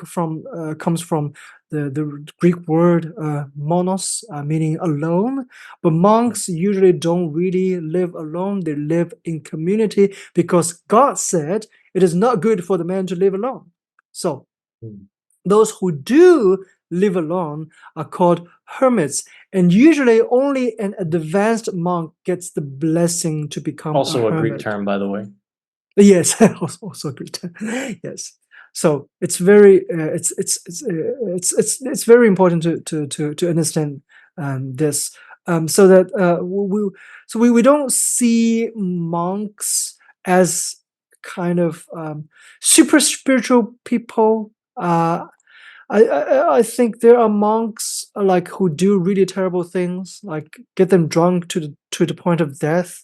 comes from the Greek word monos, meaning alone. But monks usually don't really live alone. They live in community because God said it is not good for the man to live alone. So those who do live alone are called hermits, and usually only an advanced monk gets the blessing to become Also a a Greek hermit. term, by the way. Yes, also a Greek term. Yes. So it's very it's very important to understand this, so that we don't see monks as kind of super spiritual people. I think there are monks like who do really terrible things, like get them drunk to the point of death,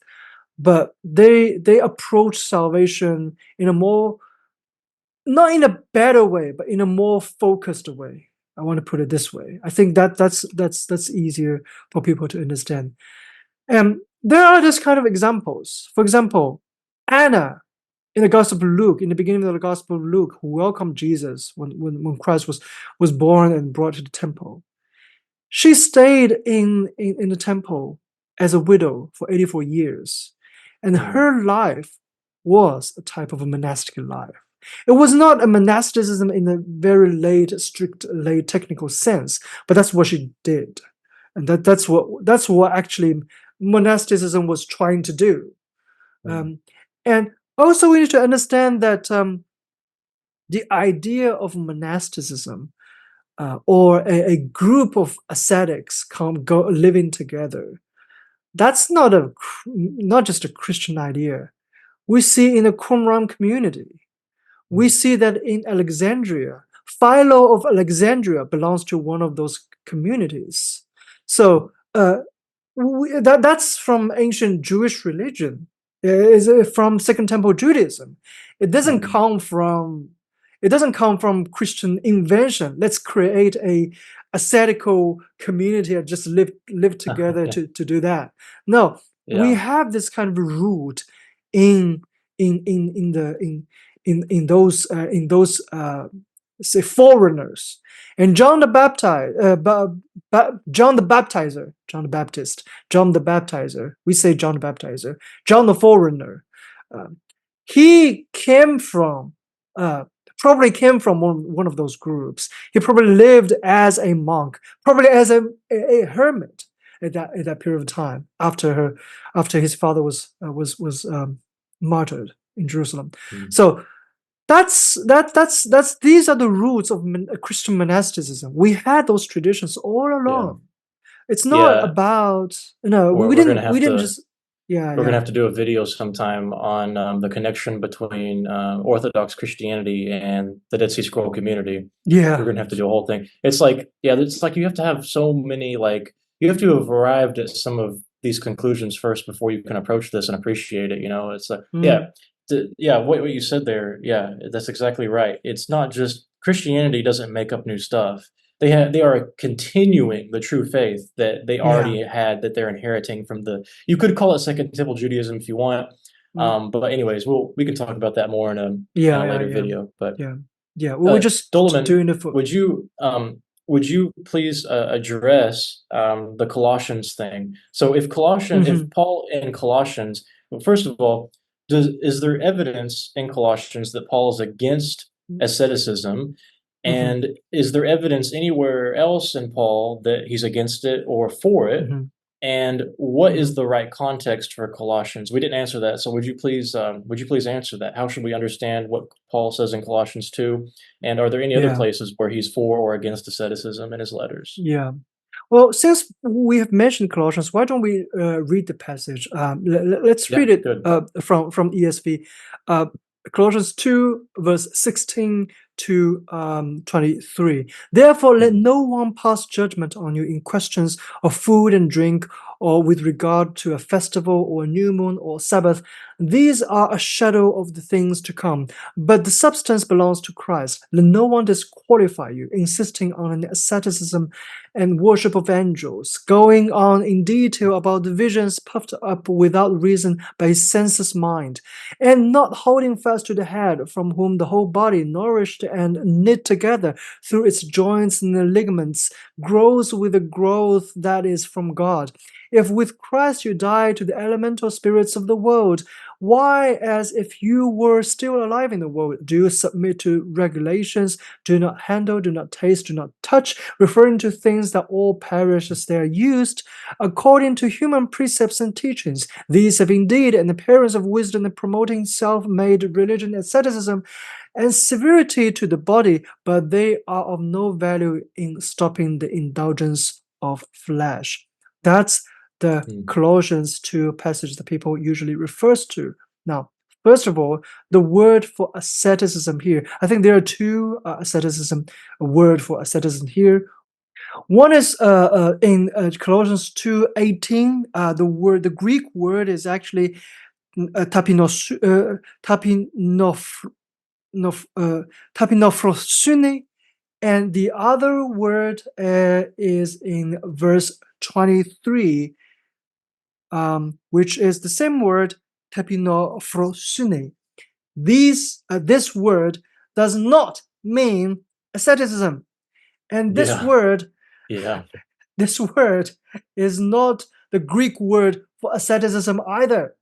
but they approach salvation in a more, not in a better way, but in a more focused way. I want to put it this way. I think that's easier for people to understand. And there are this kind of examples. For example, Anna in the Gospel of Luke, in the beginning of the Gospel of Luke, who welcomed Jesus when Christ was born and brought to the temple. She stayed in the temple as a widow for 84 years. And her life was a type of a monastic life. It was not a monasticism in a very strict late technical sense, but that's what she did. And that's what actually monasticism was trying to do. And also we need to understand that the idea of monasticism or a group of ascetics living together, that's not just a Christian idea. We see in the Qumran community. We see that in Alexandria, Philo of Alexandria belongs to one of those communities. So that's from ancient Jewish religion, is from Second Temple Judaism. It doesn't come from Christian invention. Let's create a ascetical community and just live together to do that. No, we have this kind of root in those say foreigners. And John the Baptizer, we say John the Baptizer, John the foreigner, he probably came from one of those groups. He probably lived as a monk, probably as a hermit at that period of time after his father was martyred in Jerusalem. So these are the roots of Christian monasticism. We had those traditions all along. It's not about we didn't just we're gonna have to do a video sometime on the connection between Orthodox Christianity and the Dead Sea Scroll community. We're gonna have to do a whole thing. It's like you have to have so many you have to have arrived at some of these conclusions first before you can approach this and appreciate it. It's like what you said there. Yeah, that's exactly right. It's not just Christianity doesn't make up new stuff. They are continuing the true faith that they already had, that they're inheriting from you could call it Second Temple Judaism if you want. But anyways, we can talk about that more in a later video. But we're just Dolemen, doing it for. Would you please address the Colossians thing? So if Paul in Colossians, well, first of all, is there evidence in Colossians that Paul is against asceticism? And is there evidence anywhere else in Paul that he's against it or for it? And what is the right context for Colossians? We didn't answer that, so would you please answer that? How should we understand what Paul says in Colossians 2? And are there any other places where he's for or against asceticism in his letters? Yeah. Well, since we have mentioned Colossians, why don't we read the passage? Let's read it from ESV. Colossians 2, verse 16 to 23. Therefore, let no one pass judgment on you in questions of food and drink, or with regard to a festival or a new moon or Sabbath. These are a shadow of the things to come, but the substance belongs to Christ. Let no one disqualify you, insisting on an asceticism and worship of angels, going on in detail about the visions puffed up without reason by his senseless mind, and not holding fast to the head, from whom the whole body, nourished and knit together through its joints and ligaments, grows with a growth that is from God. If with Christ you died to the elemental spirits of the world, why, as if you were still alive in the world, do you submit to regulations? Do not handle, do not taste, do not touch, referring to things that all perish as they are used, according to human precepts and teachings. These have indeed an appearance of wisdom in promoting self-made religion, asceticism, and severity to the body, but they are of no value in stopping the indulgence of flesh. That's the Colossians 2 passage that people usually refers to. Now, first of all, the word for asceticism here, I think there are two a word for asceticism here. One is in Colossians 2:18. The Greek word is actually tapinophrosune, and the other word is in verse 23, which is the same word, tapinophrosune. This word does not mean asceticism, and this word is not the Greek word for asceticism either.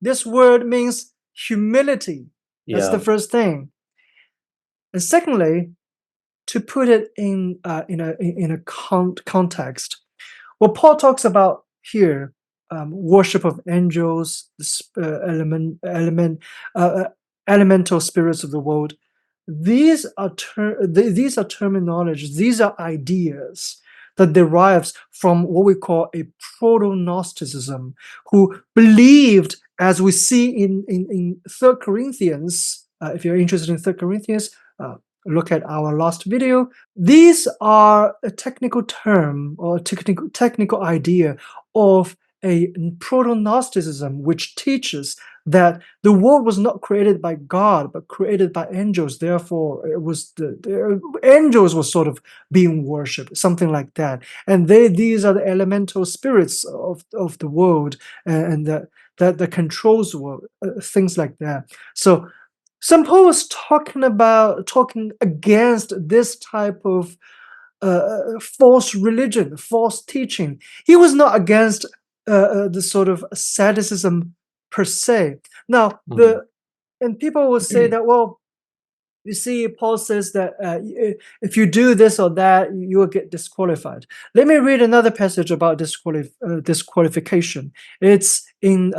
This word means humility. That's the first thing. And secondly, to put it in a context, what Paul talks about here, worship of angels, elemental spirits of the world. These are terminologies. These are ideas that derives from what we call a proto-Gnosticism, who believed, as we see in 3 Corinthians. If you're interested in 3 Corinthians, look at our last video. These are a technical term or technical idea of a proto-Gnosticism, which teaches that the world was not created by God, but created by angels. Therefore, it was the angels were sort of being worshipped, something like that. And these are the elemental spirits of the world, and that controls the world, things like that. So St. Paul was talking against this type of false religion, false teaching. He was not against the sort of asceticism per se. Now, Mm. and people will say that, well, you see, Paul says that if you do this or that, you will get disqualified. Let me read another passage about disqualification. It's in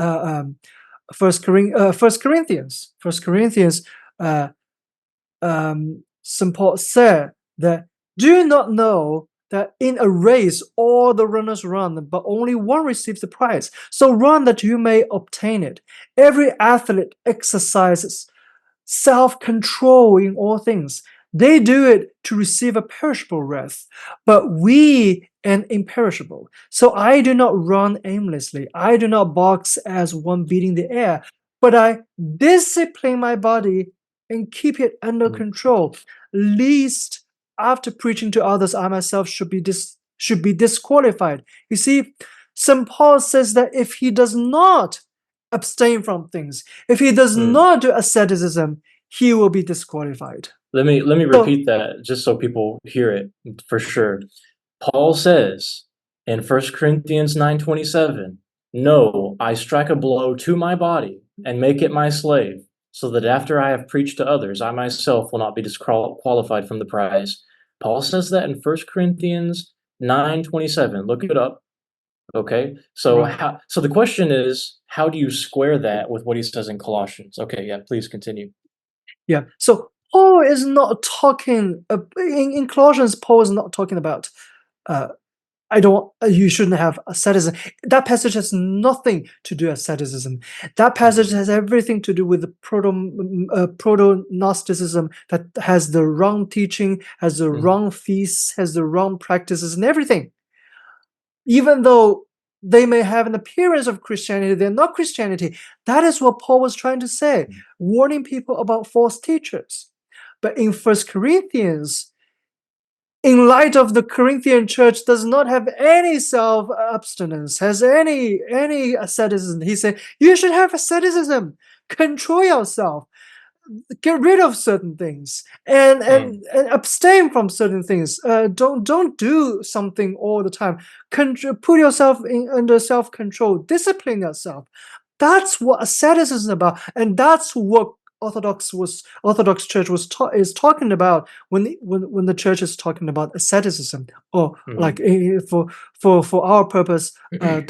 First Corinthians. Uh, St. Paul said that, do you not know that in a race all the runners run, but only one receives the prize? So run that you may obtain it. Every athlete exercises self-control in all things. They do it to receive a perishable wreath, but we an imperishable. So I do not run aimlessly. I do not box as one beating the air, but I discipline my body and keep it under Mm. control, lest after preaching to others, I myself should be disqualified. You see, St. Paul says that if he does not abstain from things, if he does Mm. not do asceticism, he will be disqualified. Let me So, repeat that just so people hear it for sure. Paul says in 1 Corinthians 9:27, "No, I strike a blow to my body and make it my slave, so that after I have preached to others, I myself will not be disqualified from the prize." Paul says that in 1 Corinthians 9:27. Look it up. Okay. right. So the question is, how do you square that with what he says in Colossians? Okay, yeah, please continue. Yeah. So Paul is not talking in Colossians. Paul is not talking about uh, I don't. You shouldn't have asceticism. That passage has nothing to do with asceticism. That passage Mm. has everything to do with the proto Gnosticism that has the wrong teaching, has the Mm. wrong feasts, has the wrong practices, and everything. Even though they may have an appearance of Christianity, they're not Christianity. That is what Paul was trying to say, warning people about false teachers. But in First Corinthians, in light of the Corinthian church does not have any self-abstinence, has any asceticism, he said, you should have asceticism. Control yourself, get rid of certain things, Mm. and abstain from certain things. Don't do something all the time. Put yourself under self-control. Discipline yourself. That's what asceticism is about, and that's what Orthodox Church is talking about when the church is talking about asceticism, or like Mm. for our purpose,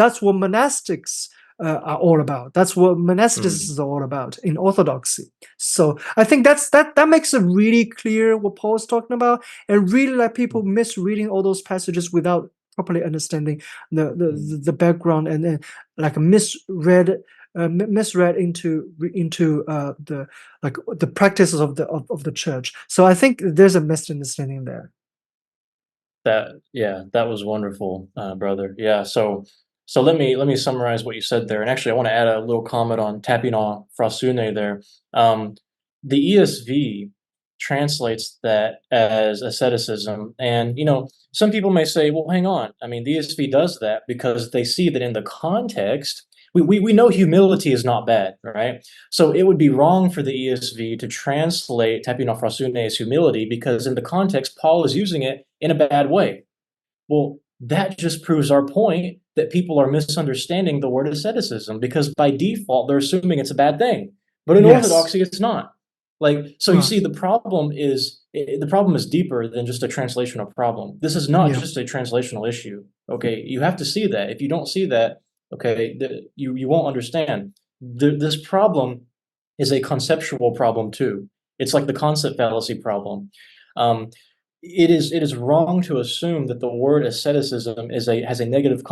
that's what monastics are all about. That's what monasticism Mm. is all about in Orthodoxy. So I think that makes it really clear what Paul's talking about, and really like people misreading all those passages without properly understanding Mm. the background, and like misread into the practices of the church. So I think there's a misunderstanding there. That was wonderful, brother. Yeah, so let me summarize what you said there. And actually, I want to add a little comment on tapina frasune there. Um, the ESV translates that as asceticism, and some people may say, well, hang on. I mean, the ESV does that because they see that in the context, we know humility is not bad, right? So it would be wrong for the ESV to translate tapina frasune as humility because in the context, Paul is using it in a bad way. Well, that just proves our point that people are misunderstanding the word asceticism because by default they're assuming it's a bad thing. But in Yes. Orthodoxy, it's not. Like, so you Right. see, the problem is deeper than just a translational problem. This is not Yeah. just a translational issue. Okay, you have to see that. If you don't see that, okay, you won't understand. This problem is a conceptual problem too. It's like the concept fallacy problem. Um, it is wrong to assume that the word asceticism has a negative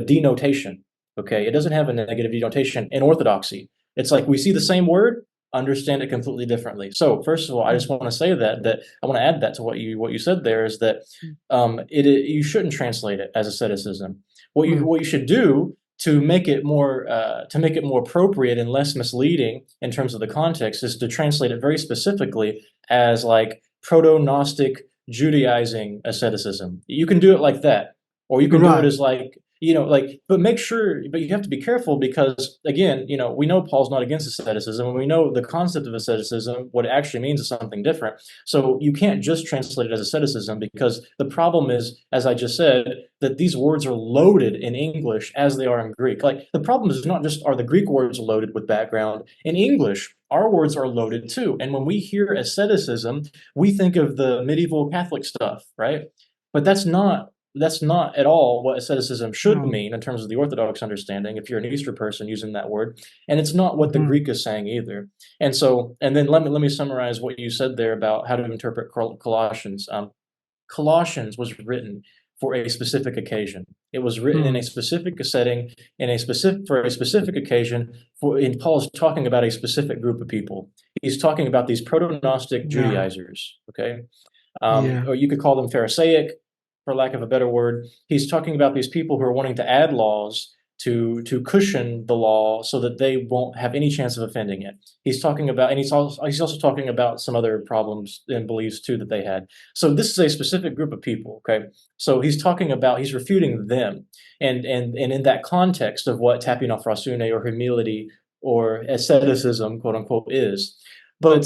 denotation. Okay, it doesn't have a negative denotation in Orthodoxy. It's like we see the same word, understand it completely differently. So first of all, I just Mm, want to say that I want to add that to what you said there is that mm, you shouldn't translate it as asceticism. mm, What you should do to make it more appropriate and less misleading in terms of the context is to translate it very specifically as like proto-Gnostic Judaizing asceticism. You can do it like that, or you can do it right. as like but make sure, but you have to be careful because again, we know Paul's not against asceticism, and we know the concept of asceticism, what it actually means is something different. So you can't just translate it as asceticism because the problem is, as I just said, that these words are loaded in English as they are in Greek. Like the problem is not just are the Greek words loaded with background. In English, our words are loaded too. And when we hear asceticism, we think of the medieval Catholic stuff, right? But that's not at all what asceticism should Mm, mean in terms of the Orthodox understanding, if you're an Easter person using that word. And it's not what the mhm. Greek is saying either. And then let me summarize what you said there about how to interpret Colossians. Colossians was written for a specific occasion. It was written in a Mm, specific setting, for a specific occasion. And Paul is talking about a specific group of people. He's talking about these proto-Gnostic yeah. Judaizers. Okay, Yeah. or you could call them Pharisaic, for lack of a better word. He's talking about these people who are wanting to add laws to cushion the law so that they won't have any chance of offending it. He's talking about, and he's also talking about some other problems and beliefs too that they had. So this is a specific group of people. Okay, so he's refuting them, and in that context of what tapinophrosune or humility or asceticism, quote unquote, is. But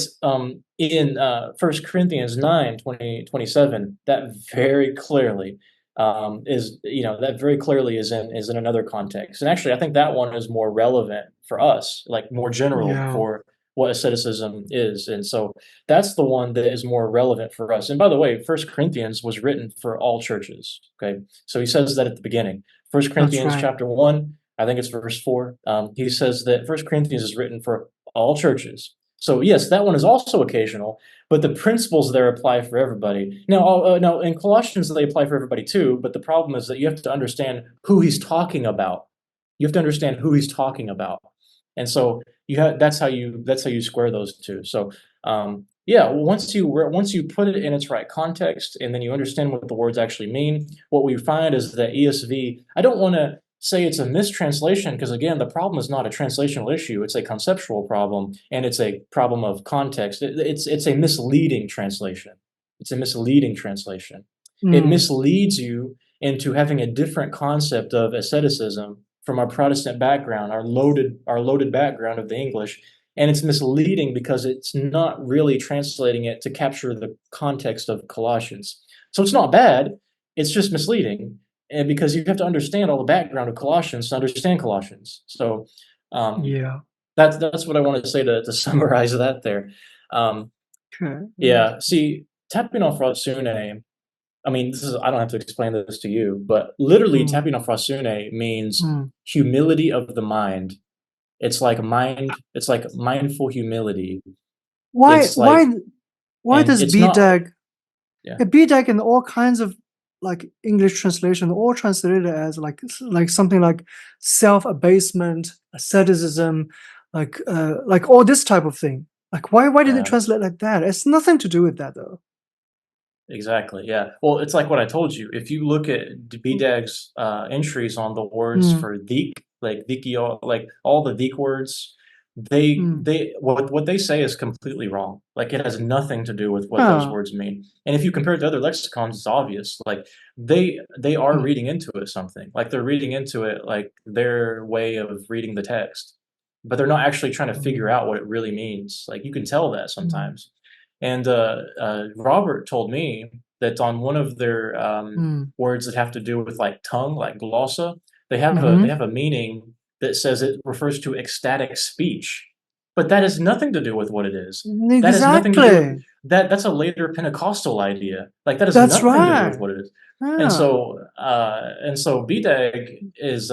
in 1 Corinthians 9, 27, that very clearly is in another context. And actually, I think that one is more relevant for us, like more general Yeah. for what asceticism is. And so that's the one that is more relevant for us. And by the way, First Corinthians was written for all churches. Okay. So he says that at the beginning. First That's Corinthians right. chapter 1, I think it's verse 4. He says that First Corinthians is written for all churches. So yes, that one is also occasional, but the principles there apply for everybody. Now in Colossians they apply for everybody too. But the problem is that you have to understand who he's talking about. You have to understand who he's talking about, and so that's how you square those two. So yeah, once you put it in its right context, and then you understand what the words actually mean, what we find is that ESV. I don't want to say it's a mistranslation because again the problem is not a translational issue, it's a conceptual problem, and it's a problem of context. It's a misleading translation. It's a misleading translation. It Mm, misleads you into having a different concept of asceticism from our Protestant background, our loaded background of the English. And it's misleading because it's not really translating it to capture the context of Colossians. So it's not bad, it's just misleading, and because you have to understand all the background of Colossians to understand Colossians. So um, yeah. that's what I wanted to say to summarize that there. Um, Okay. Yeah. yeah, see, tapinofrosune. I mean, I don't have to explain this to you, but literally, Mm, tapinofrosune means mm. humility of the mind. It's like mind. It's like mindful humility. Why It's why like, why and does it's not. BDAG Yeah, yeah, BDAG and all kinds of like English translation all translated as like something like self-abasement, asceticism, like all this type of thing. Like why did it yeah. translate like that? It's nothing to do with that though. Exactly. Yeah. Well, it's like what I told you. If you look at BDAG's entries on the words Mm, for "thik," like "thikio," like all the "thik" words, they mm. they what they say is completely wrong. Like it has nothing to do with what those Huh. words mean. And if you compare it to other lexicons, it's obvious. Like they are Mm, reading into it something. Like they're reading into it like their way of reading the text, but they're not actually trying to figure mm, out what it really means. Like you can tell that mm, sometimes. And Robert told me that on one of their mm. words that have to do with like tongue, like glossa, they have a Mm-hmm. they have a meaning that says it refers to ecstatic speech. But that has nothing to do with what it is. That has nothing to do with Exactly. that. That's a later Pentecostal idea. Like that has That's nothing to do with right. what it is. Yeah. And so BDAG is,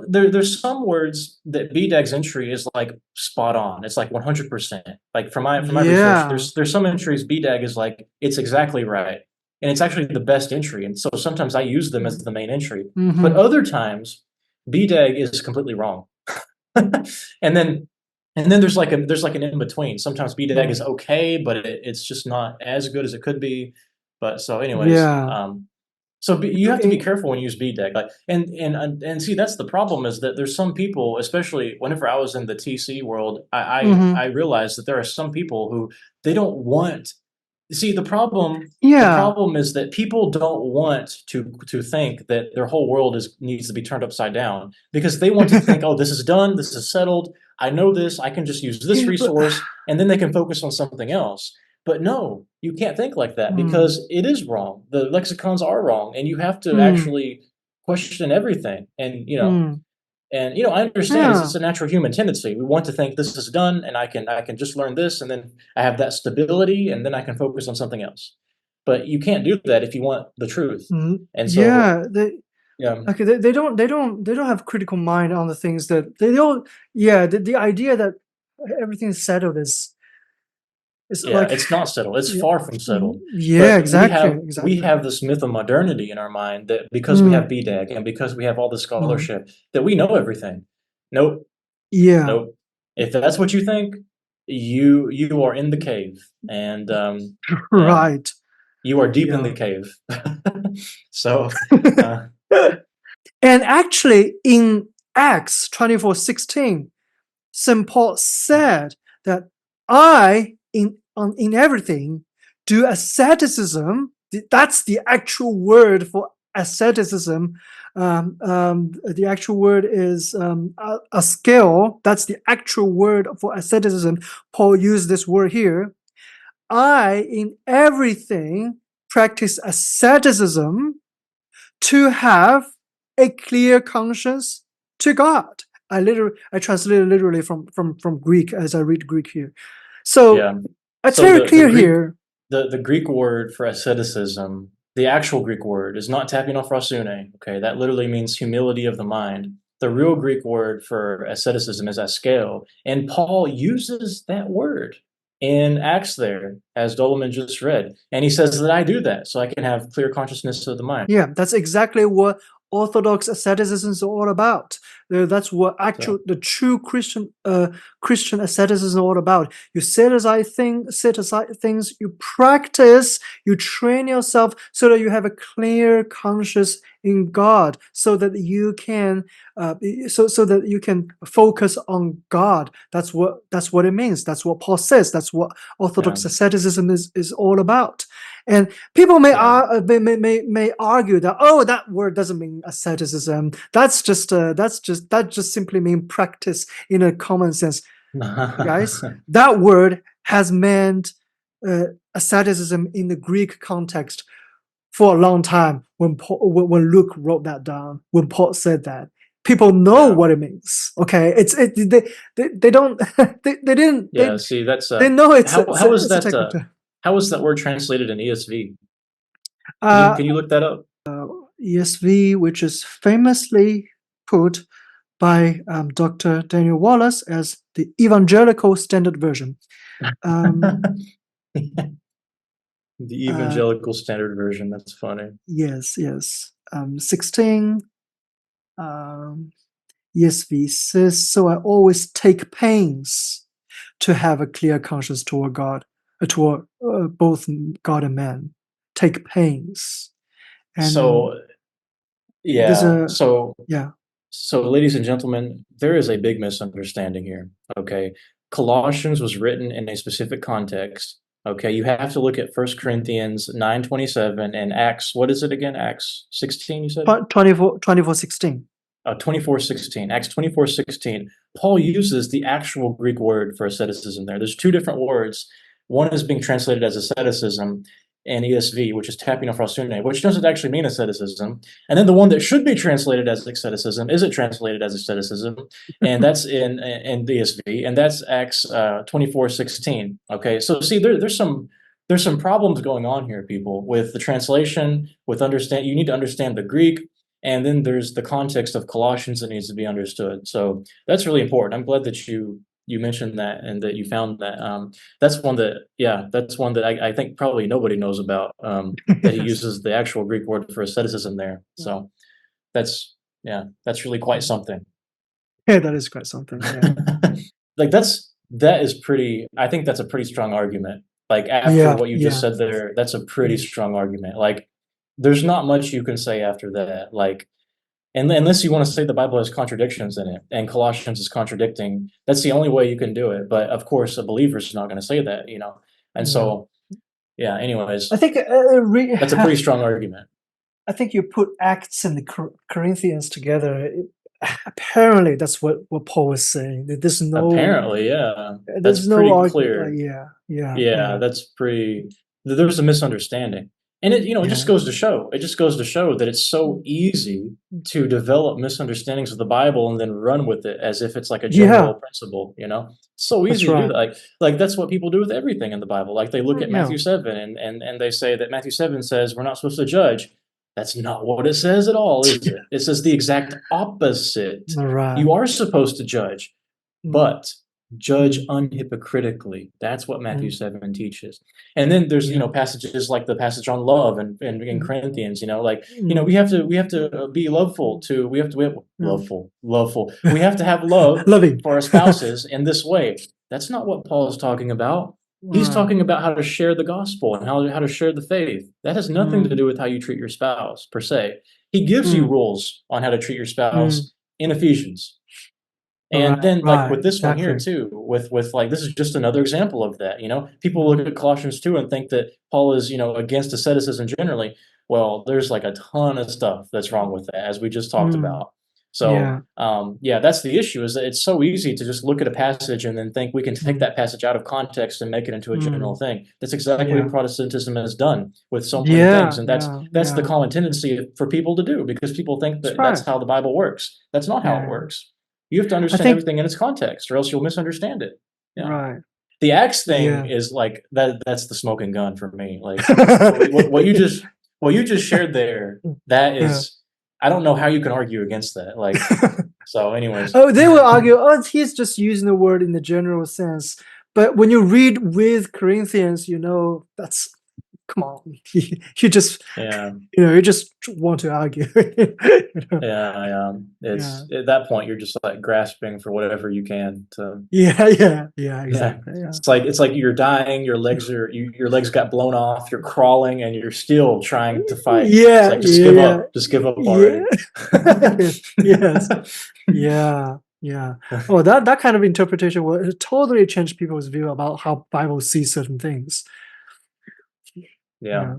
there's some words that BDAG's entry is like spot on. It's like 100%. Like from my research, Yeah. there's some entries BDAG is like it's exactly right, and it's actually the best entry. And so sometimes I use them as the main entry, but Mm-hmm. other times BDAG is completely wrong. and then there's like an in between. Sometimes BDAG is okay, but it's just not as good as it could be. But so anyways, Yeah. you have to be careful when you use BDAG. Like and see that's the problem is that there's some people, especially whenever I was in the TC world, I Mm-hmm. realized that there are some people who they don't want. See, the Yeah. problem is that people don't want to think that their whole world is needs to be turned upside down because they want to think, oh, this is done, this is settled, I know this, I can just use this Yeah, but resource, and then they can focus on something else. But no, you can't think like that mm, because it is wrong. The lexicons are wrong, and you have to mm, actually question everything. mm, I understand it's yeah. a natural human tendency. We want to think this is done, and I can just learn this, and then I have that stability, and then I can focus on something else. But you can't do that if you want the truth. And so, Yeah, they yeah, okay. They don't have critical mind on the things that they don't. Yeah, the idea that everything is settled is yeah, like it's not settled. It's yeah, far from settled. yeah, But exactly, we exactly. have this myth of modernity in our mind that because we have Mm, BDAG and because we have all the mm, scholarship that we know everything. Nope, yeah, nope. If that's what you think, you are in the cave, and yeah, right. you are deep in the Yeah. cave. So, uh, And actually, in Acts 24:16, St. Paul said that I, in everything, do asceticism. That's the actual word for asceticism. The actual word is a skill. That's the actual word for asceticism. Paul used this word here. I, in everything, practice asceticism to have a clear conscience to God. I translated literally from Greek as I read Greek here. So yeah. it's So very the clear Greek here. the Greek word for asceticism, the actual Greek word is not tapinophrosune. Okay, that literally means humility of the mind. The real Greek word for asceticism is askeo, and Paul uses that word in Acts there, as Dolemen just read, and he says that I do that so I can have clear consciousness of the mind. Yeah, that's exactly what Orthodox asceticism is all about. That's what So the true Christian asceticism is all about. You set aside things, you practice, you train yourself so that you have a clear conscience in God, so that you can uh, so that you can focus on God. That's what it means. That's what Paul says. That's what yeah, Orthodox asceticism is all about. And people may yeah. may argue that, oh, that word doesn't mean asceticism. That just simply mean practice in a common sense, guys. That word has meant asceticism in the Greek context for a long time. When Luke wrote that down, when Paul said that, people know Yeah. what it means. Okay, they don't they didn't Yeah, see, that's they know how is it's a that technical term. how is that word translated in ESV? Can you Uh, can you look that up? ESV, which is famously put by Dr. Daniel Wallace as the Evangelical Standard Version. Um, The uh, Evangelical Standard Version. That's funny. yes, yes. 16, ESV says, so I always take pains to have a clear conscience toward God, toward both God and man. Take pains. And So there's yeah, a, so yeah. so ladies and gentlemen, there is a big misunderstanding here. Okay. Colossians was written in a specific context. Okay, you have to look at First Corinthians 9:27 and Acts, what is it again? Acts 16, you said? 24:16. 24:16, Acts 24:16, Paul uses the actual Greek word for asceticism there. There's two different words. One is being translated as asceticism, in ESV, which is tapino frausune, which doesn't actually mean asceticism. And then the one that should be translated as asceticism isn't translated as asceticism, and that's in the ESV, and that's Acts 24:16. Okay, so see, there's some problems going on here, people, with the translation, with understand. You need to understand the Greek, and then there's the context of Colossians that needs to be understood. So that's really important. I'm glad that you mentioned that and that you found that. That's one that, yeah, that's one that I think probably nobody knows about. That he Yes. uses the actual Greek word for asceticism there. Yeah. So that's, yeah, that's really quite Mm. something. Yeah, that is quite something. Yeah. Like that is pretty. I think that's a pretty strong argument. Like after Yeah. what you just Yeah. said there, that's a pretty Mm. strong argument. Like there's not much you can say after that. Like and unless you want to say the Bible has contradictions in it and Colossians is contradicting, that's the only way you can do it. But of course, a believer is not going to say that, you know. And Yeah. so, yeah. I Anyways, think that's a pretty strong argument. I think you put Acts and the Corinthians together. Apparently, that's what Paul was saying. That Apparently, yeah, that's there's no pretty argument. clear. Yeah, yeah, Yeah, yeah, that's pretty. There's a misunderstanding, and it it just yeah, goes to show. It just goes to show that it's so easy to develop misunderstandings of the Bible and then run with it as if it's like a yeah. general principle. You know, it's so That's easy to do right. that. Like that's what people do with everything in the Bible. Like they look at Yeah, Matthew 7 and they say that Matthew 7 says we're not supposed to judge. That's not what it says at all, is yeah. it? It says the exact opposite. Right. You are supposed to judge, Mm, but judge mm, unhypocritically. That's what Matthew mm, 7 teaches. And then there's, yeah. passages like the passage on love and in Mm, Corinthians, like, mm, we have to be loveful mm, to, we have yeah. loveful. We have to have love Loving. for our spouses in this way. That's not what Paul is talking about. He's Right. talking about how to share the gospel and how to share the faith. That has nothing to Mm, do with how you treat your spouse per se. He gives you mm, rules on how to treat your mm. spouse in Ephesians. And Right. then like Right. with this one here Exactly. too, with like this is just another example of that, People look Mm, at Colossians 2 and think that Paul is, against asceticism generally. Well, there's like a ton of stuff that's wrong with that, as we just talked mm, about. So, yeah. yeah, that's the issue, is that it's so easy to just look at a passage and then think we can take Mm, that passage out of context and make it into a general mm, thing. That's exactly what yeah. Protestantism has done with so many things, Yeah. and Yeah. that's the Yeah. common tendency for people to do, because people think That's that that's right. how the Bible works. That's not how it Yeah. works. You have to I understand think. everything in its context, or else you'll misunderstand it. Yeah. Right. The axe thing Yeah. is like that's the smoking gun for me. Like what what you just shared there, that Yeah. is, I don't know how you can argue against that. Like, so anyways. Oh, they will argue, oh, he's just using the word in the general sense. But when you read with Corinthians, that's, come on. You just, Yeah. you just want to argue. Yeah, Yeah. it's at that point you're just like grasping for whatever you can to. Yeah. Yeah. Yeah. Yeah. Exactly. Yeah. It's like you're dying, your legs got blown off, you're crawling and you're still trying to fight. It's Yeah. like Yeah. just give up Yeah. already. Yes. Yeah. Yeah. Oh, that kind of interpretation will totally change people's view about how Bible sees certain things. Yeah. Yeah.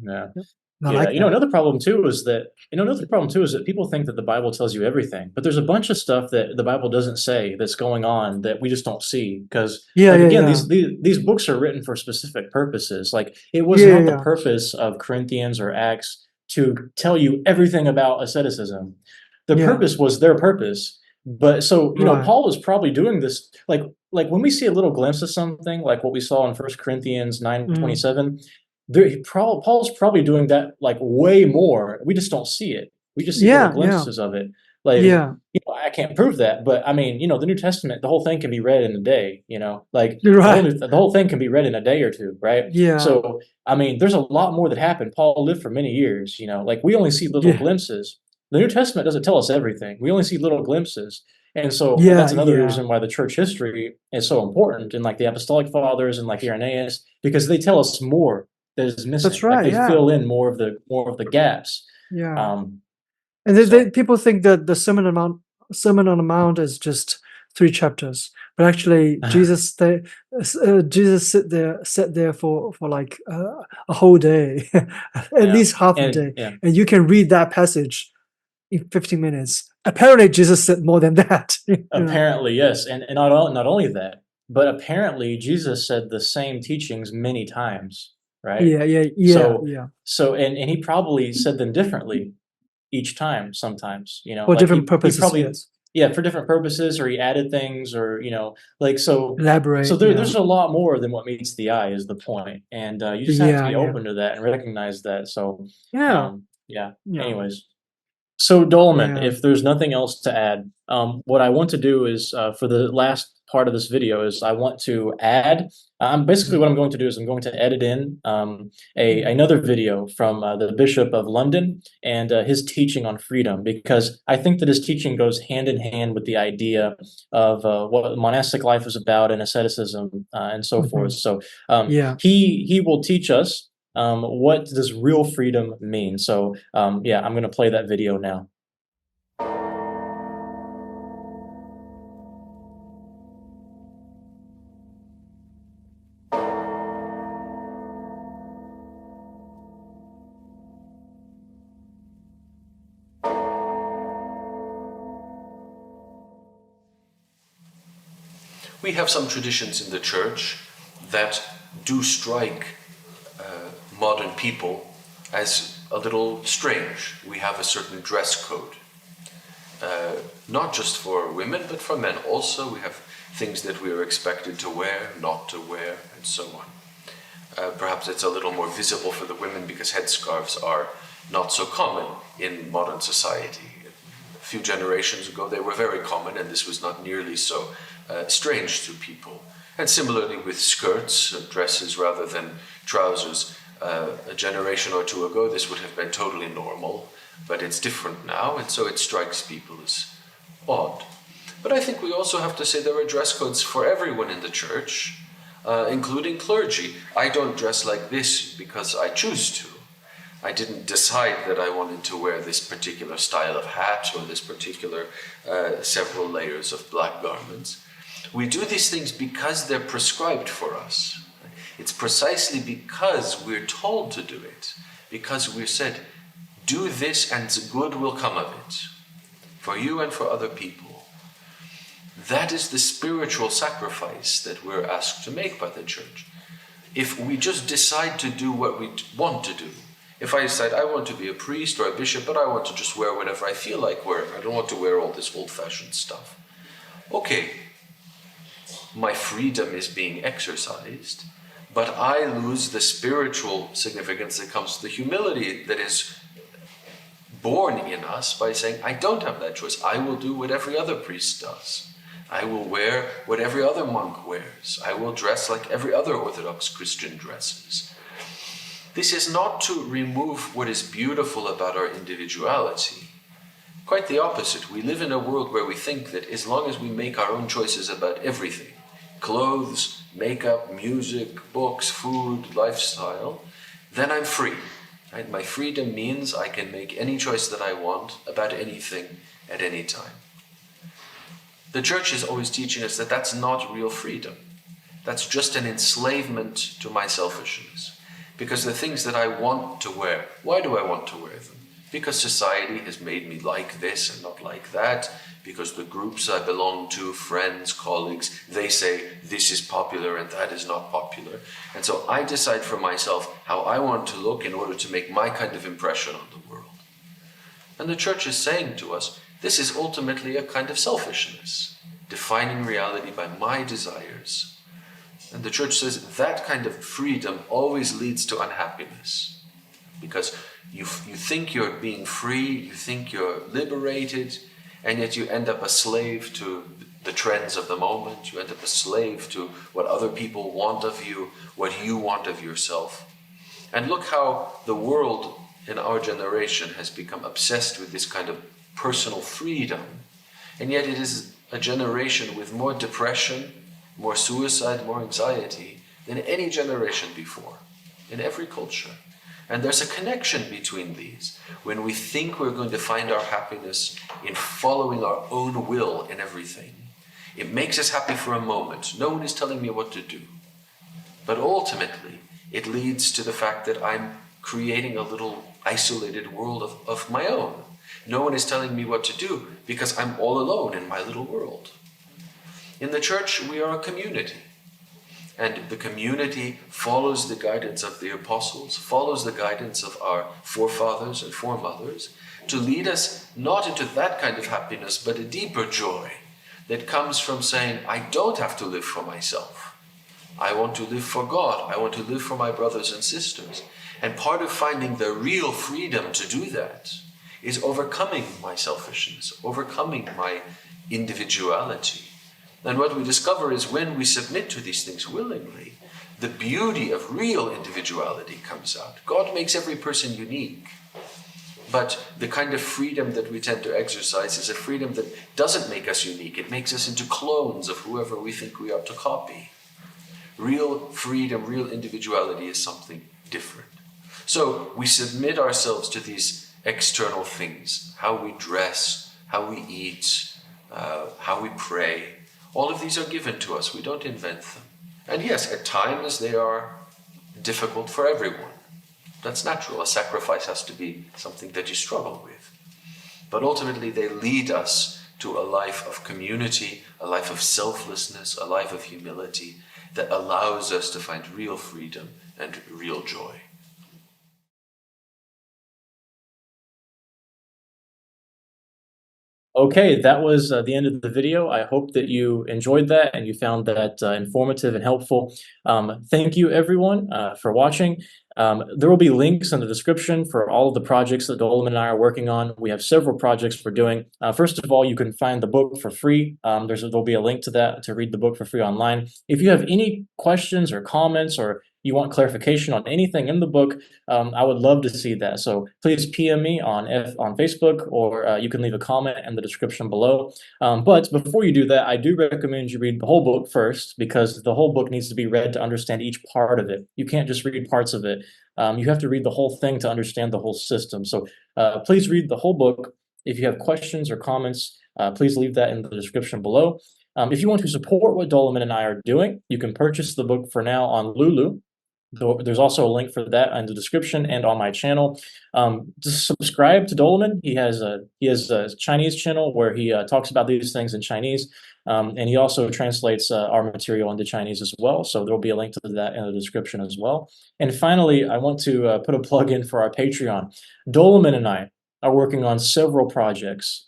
Yeah. Yep. I Yeah, like that. another problem too is that people think that the Bible tells you everything, but there's a bunch of stuff that the Bible doesn't say that's going on that we just don't see. Because, Yeah. like, Yeah. again, Yeah. these books are written for specific purposes. Like, it was Yeah. not the Yeah. purpose of Corinthians or Acts to tell you everything about asceticism. The Yeah. purpose was their purpose. But so, Right. Paul is probably doing this like when we see a little glimpse of something, like what we saw in First Corinthians nine twenty Mm. seven. Paul's probably doing that like way more. We just don't see it. We just see little Yeah. Yeah. glimpses of it. Like, Yeah. I can't prove that, but I mean, the New Testament, the whole thing can be read in a day. Like You're right. the whole thing can be read in a day or two, right? Yeah. So, I mean, there's a lot more that happened. Paul lived for many years. Like we only see little Yeah. glimpses. The New Testament doesn't tell us everything. We only see little glimpses. And so Yeah. that's another Yeah. reason why the church history is so important, and like the apostolic fathers and like Irenaeus, because they tell us more that is That's missing. Like right. they Yeah. fill in more of the gaps. Yeah. Um, And so people think that the Sermon on the Mount is just 3 chapters, but actually Jesus sat there for like a whole day, at yeah, least half a and day, yeah, and you can read that passage in 15 minutes. Apparently, Jesus said more than that. apparently yes, and not only that, but apparently Jesus said the same teachings many times. right? Yeah, yeah, yeah, So yeah. and he probably said them differently each time sometimes, For like different he purposes, probably, yes. yeah, for different purposes, or he added things, or like so Elaborate, yeah. there's a lot more than what meets the eye is the point, and you just have to Yeah, be yeah. open to that and recognize that. So Yeah, yeah, yeah, anyways. So, Dolman, yeah. if there's nothing else to add, what I want to do is for the last part of this video is I want to add. Basically, what Mm, I'm going to do is I'm going to edit in a mm, another video from the Bishop of London and his teaching on freedom, because I think that his teaching goes hand in hand with the idea of what monastic life is about and asceticism and so forth. mhm. So Yeah. he will teach us what does real freedom mean? So, yeah, I'm going to play that video now. We have some traditions in the church that do strike modern people as a little strange. We have a certain dress code, not just for women, but for men also. We have things that we are expected to wear, not to wear, and so on. Perhaps it's a little more visible for the women because headscarves are not so common in modern society. A few generations ago, they were very common, and this was not nearly so strange to people. And similarly with skirts, dresses rather than trousers. A generation or two ago, this would have been totally normal, but it's different now, and so it strikes people as odd. But I think we also have to say there are dress codes for everyone in the church, including clergy. I don't dress like this because I choose to. I didn't decide that I wanted to wear this particular style of hat or this particular several layers of black garments. We do these things because they're prescribed for us. It's precisely because we're told to do it, because we're said, do this and good will come of it, for you and for other people. That is the spiritual sacrifice that we're asked to make by the church. If we just decide to do what we want to do, if I decide I want to be a priest or a bishop, but I want to just wear whatever I feel like wearing, I don't want to wear all this old-fashioned stuff. Okay, my freedom is being exercised, but I lose the spiritual significance that comes to the humility that is born in us by saying, I don't have that choice. I will do what every other priest does. I will wear what every other monk wears. I will dress like every other Orthodox Christian dresses. This is not to remove what is beautiful about our individuality. Quite the opposite. We live in a world where we think that as long as we make our own choices about everything, clothes, makeup, music, books, food, lifestyle, then I'm free. Right? My freedom means I can make any choice that I want about anything at any time. The church is always teaching us that that's not real freedom. That's just an enslavement to my selfishness. Because the things that I want to wear, why do I want to wear them? Because society has made me like this and not like that. Because the groups I belong to, friends, colleagues, they say this is popular and that is not popular. And so I decide for myself how I want to look in order to make my kind of impression on the world. And the church is saying to us, this is ultimately a kind of selfishness, defining reality by my desires. And the church says that kind of freedom always leads to unhappiness. Because you think you're being free, you think you're liberated, and yet you end up a slave to the trends of the moment. You end up a slave to what other people want of you, what you want of yourself. And look how the world in our generation has become obsessed with this kind of personal freedom. And yet it is a generation with more depression, more suicide, more anxiety than any generation before, in every culture. And there's a connection between these. When we think we're going to find our happiness in following our own will in everything, it makes us happy for a moment. No one is telling me what to do. But ultimately, it leads to the fact that I'm creating a little isolated world of my own. No one is telling me what to do because I'm all alone in my little world. In the church, we are a community. and the community follows the guidance of the apostles, follows the guidance of our forefathers and foremothers, to lead us not into that kind of happiness, but a deeper joy that comes from saying, I don't have to live for myself. I want to live for God. I want to live for my brothers and sisters. And part of finding the real freedom to do that is overcoming my selfishness, overcoming my individuality. And what we discover is when we submit to these things willingly, the beauty of real individuality comes out. God makes every person unique. But the kind of freedom that we tend to exercise is a freedom that doesn't make us unique. It makes us into clones of whoever we think we ought to copy. Real freedom, real individuality is something different. So we submit ourselves to these external things, how we dress, how we eat, how we pray. All of these are given to us. We don't invent them. And yes, at times they are difficult for everyone. That's natural. A sacrifice has to be something that you struggle with. But ultimately they lead us to a life of community, a life of selflessness, a life of humility that allows us to find real freedom and real joy. Okay, that was the end of the video. I hope that you enjoyed that and you found that informative and helpful. Thank you, everyone, for watching. There will be links in the description for all of the projects that Dolemen and I are working on. We have several projects we're doing. First of all, you can find the book for free. There'll be a link to that to read the book for free online. If you have any questions or comments, or you want clarification on anything in the book, I would love to see that. So please PM me on Facebook, or you can leave a comment in the description below. But before you do that, I do recommend you read the whole book first, because the whole book needs to be read to understand each part of it. You can't just read parts of it. You have to read the whole thing to understand the whole system. So please read the whole book. If you have questions or comments, please leave that in the description below. If you want to support what Dolemen and I are doing, you can purchase the book for now on Lulu. There's also a link for that in the description and on my channel. Just subscribe to Dolemen. He has a Chinese channel where he talks about these things in Chinese, and he also translates our material into Chinese as well. So there will be a link to that in the description as well. And finally, I want to put a plug in for our Patreon. Dolemen and I are working on several projects.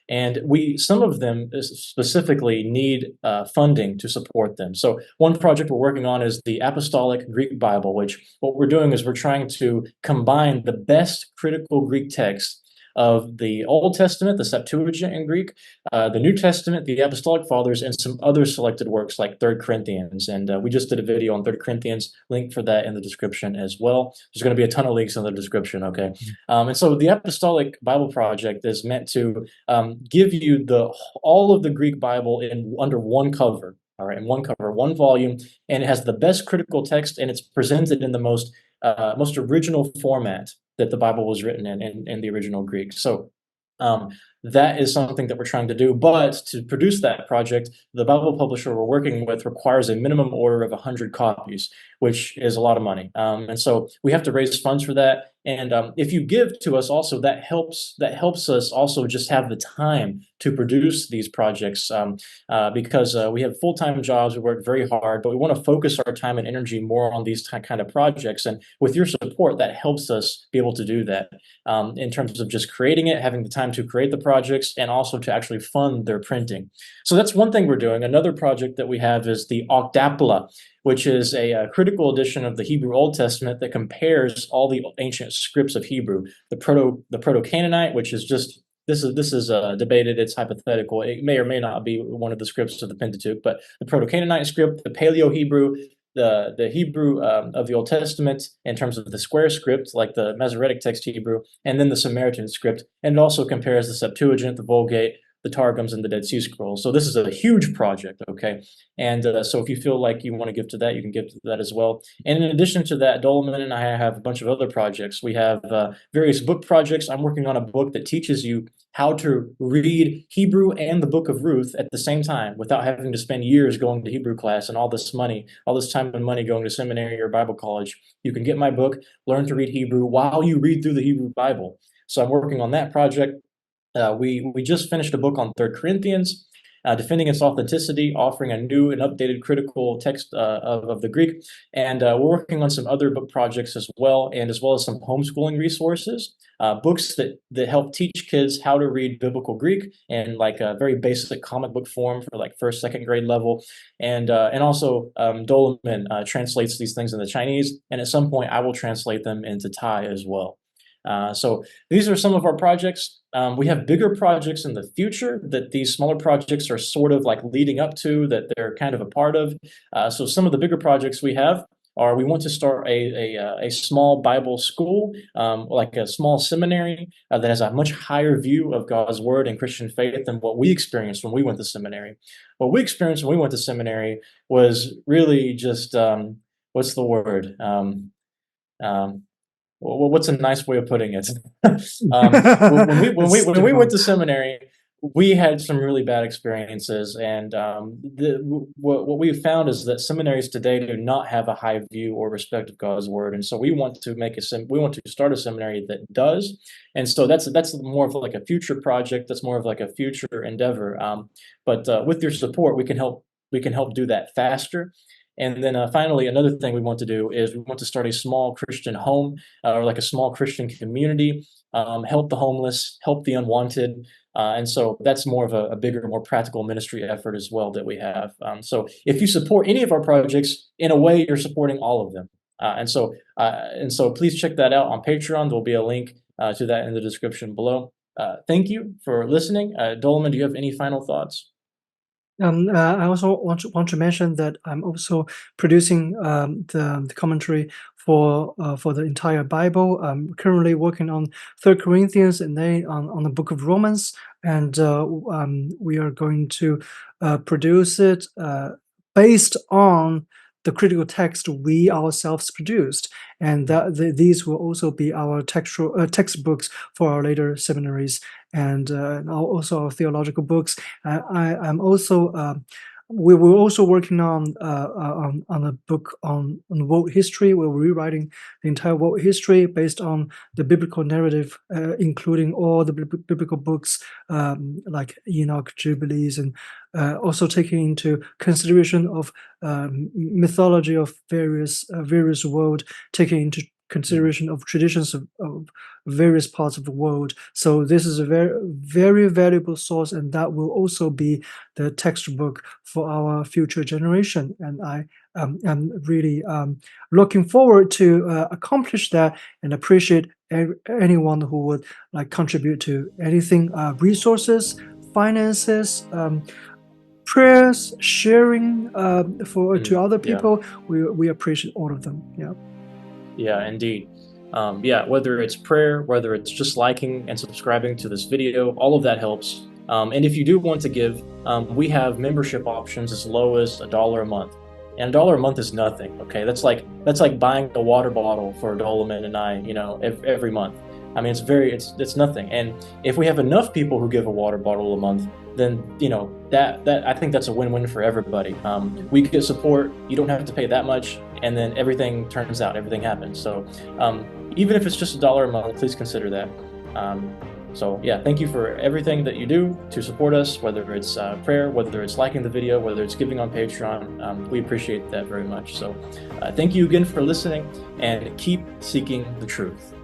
And some of them specifically need funding to support them. So one project we're working on is the Apostolic Greek Bible, which what we're doing is we're trying to combine the best critical Greek text of the Old Testament, the Septuagint in Greek, the New Testament, the Apostolic Fathers, and some other selected works like 3 Corinthians. And we just did a video on 3 Corinthians, link for that in the description as well. There's going to be a ton of links in the description, okay? And so the Apostolic Bible Project is meant to give you all of the Greek Bible under one cover. All right, in one cover, one volume, and it has the best critical text, and it's presented in the most original format that the Bible was written in the original Greek. So that is something that we're trying to do. But to produce that project, the Bible publisher we're working with requires a minimum order of 100 copies, which is a lot of money. And so we have to raise funds for that. And if you give to us also, that helps us also just have the time to produce these projects, because we have full-time jobs, we work very hard, but we want to focus our time and energy more on these kind of projects. And with your support, that helps us be able to do that, in terms of just creating it, having the time to create the projects, and also to actually fund their printing. So that's one thing we're doing. Another project that we have is the Octapla, which is a critical edition of the Hebrew Old Testament that compares all the ancient scripts of Hebrew. The Proto-Canaanite, which is just this is debated. It's hypothetical. It may or may not be one of the scripts of the Pentateuch, but the Proto-Canaanite script, the Paleo-Hebrew, the Hebrew of the Old Testament in terms of the square script, like the Masoretic text Hebrew, and then the Samaritan script. And it also compares the Septuagint, the Vulgate, the Targums, and the Dead Sea Scrolls. So this is a huge project, okay? And so if you feel like you want to give to that, you can give to that as well. And in addition to that, Dolemen and I have a bunch of other projects. We have various book projects. I'm working on a book that teaches you how to read Hebrew and the Book of Ruth at the same time without having to spend years going to Hebrew class and all this time and money going to seminary or Bible college. You can get my book, learn to read Hebrew while you read through the Hebrew Bible. So I'm working on that project. We just finished a book on 3 Corinthians. defending its authenticity, offering a new and updated critical text of the Greek. And we're working on some other book projects as well as some homeschooling resources, books that help teach kids how to read biblical Greek in like a very basic comic book form for like first, second grade level. And also Dolemen translates these things into Chinese, and at some point I will translate them into Thai as well. So these are some of our projects. We have bigger projects in the future that these smaller projects are sort of like leading up to, that they're kind of a part of. So some of the bigger projects we have are, we want to start a small Bible school, like a small seminary that has a much higher view of God's word and Christian faith than what we experienced when we went to seminary. What we experienced when we went to seminary was really just, what's the word? What's a nice way of putting it? When we went to seminary, we had some really bad experiences, and what we found is that seminaries today do not have a high view or respect of God's word, and so we want to start a seminary that does, and so that's more of like a future project. That's more of like a future endeavor. But with your support, we can help do that faster. And then finally, another thing we want to do is we want to start a small Christian home, or like a small Christian community, help the homeless, help the unwanted. And so that's more of a bigger, more practical ministry effort as well that we have. So if you support any of our projects, in a way, you're supporting all of them. And so please check that out on Patreon. There'll be a link to that in the description below. Thank you for listening. Doleman, do you have any final thoughts? I also want to mention that I'm also producing the commentary for the entire Bible. I'm currently working on 3 Corinthians and then on the book of Romans, and we are going to produce it based on the critical text we ourselves produced, and these will also be our textbooks for our later seminaries, and also our theological books. I'm also we were also working on a book on world history. We're rewriting the entire world history based on the biblical narrative, including all the biblical books like Enoch, Jubilees, and also taking into consideration of mythology of various world, taking into consideration of traditions of various parts of the world. So this is a very valuable source, and that will also be the textbook for our future generation. And I'm really looking forward to accomplish that, and appreciate anyone who would like contribute to anything, resources, finances, prayers, sharing to other people. We appreciate all of them. Yeah, indeed. Whether it's prayer, whether it's just liking and subscribing to this video, all of that helps. And if you do want to give, we have membership options as low as $1 a month. And $1 a month is nothing, okay? That's like buying a water bottle for Doleman and I, every month. I mean, it's nothing. And if we have enough people who give a water bottle a month, then that I think that's a win-win for everybody. We get support. You don't have to pay that much, and then everything turns out, everything happens. So even if it's just $1 a month, please consider that. So yeah, thank you for everything that you do to support us, whether it's prayer, whether it's liking the video, whether it's giving on Patreon. We appreciate that very much. So thank you again for listening, and keep seeking the truth.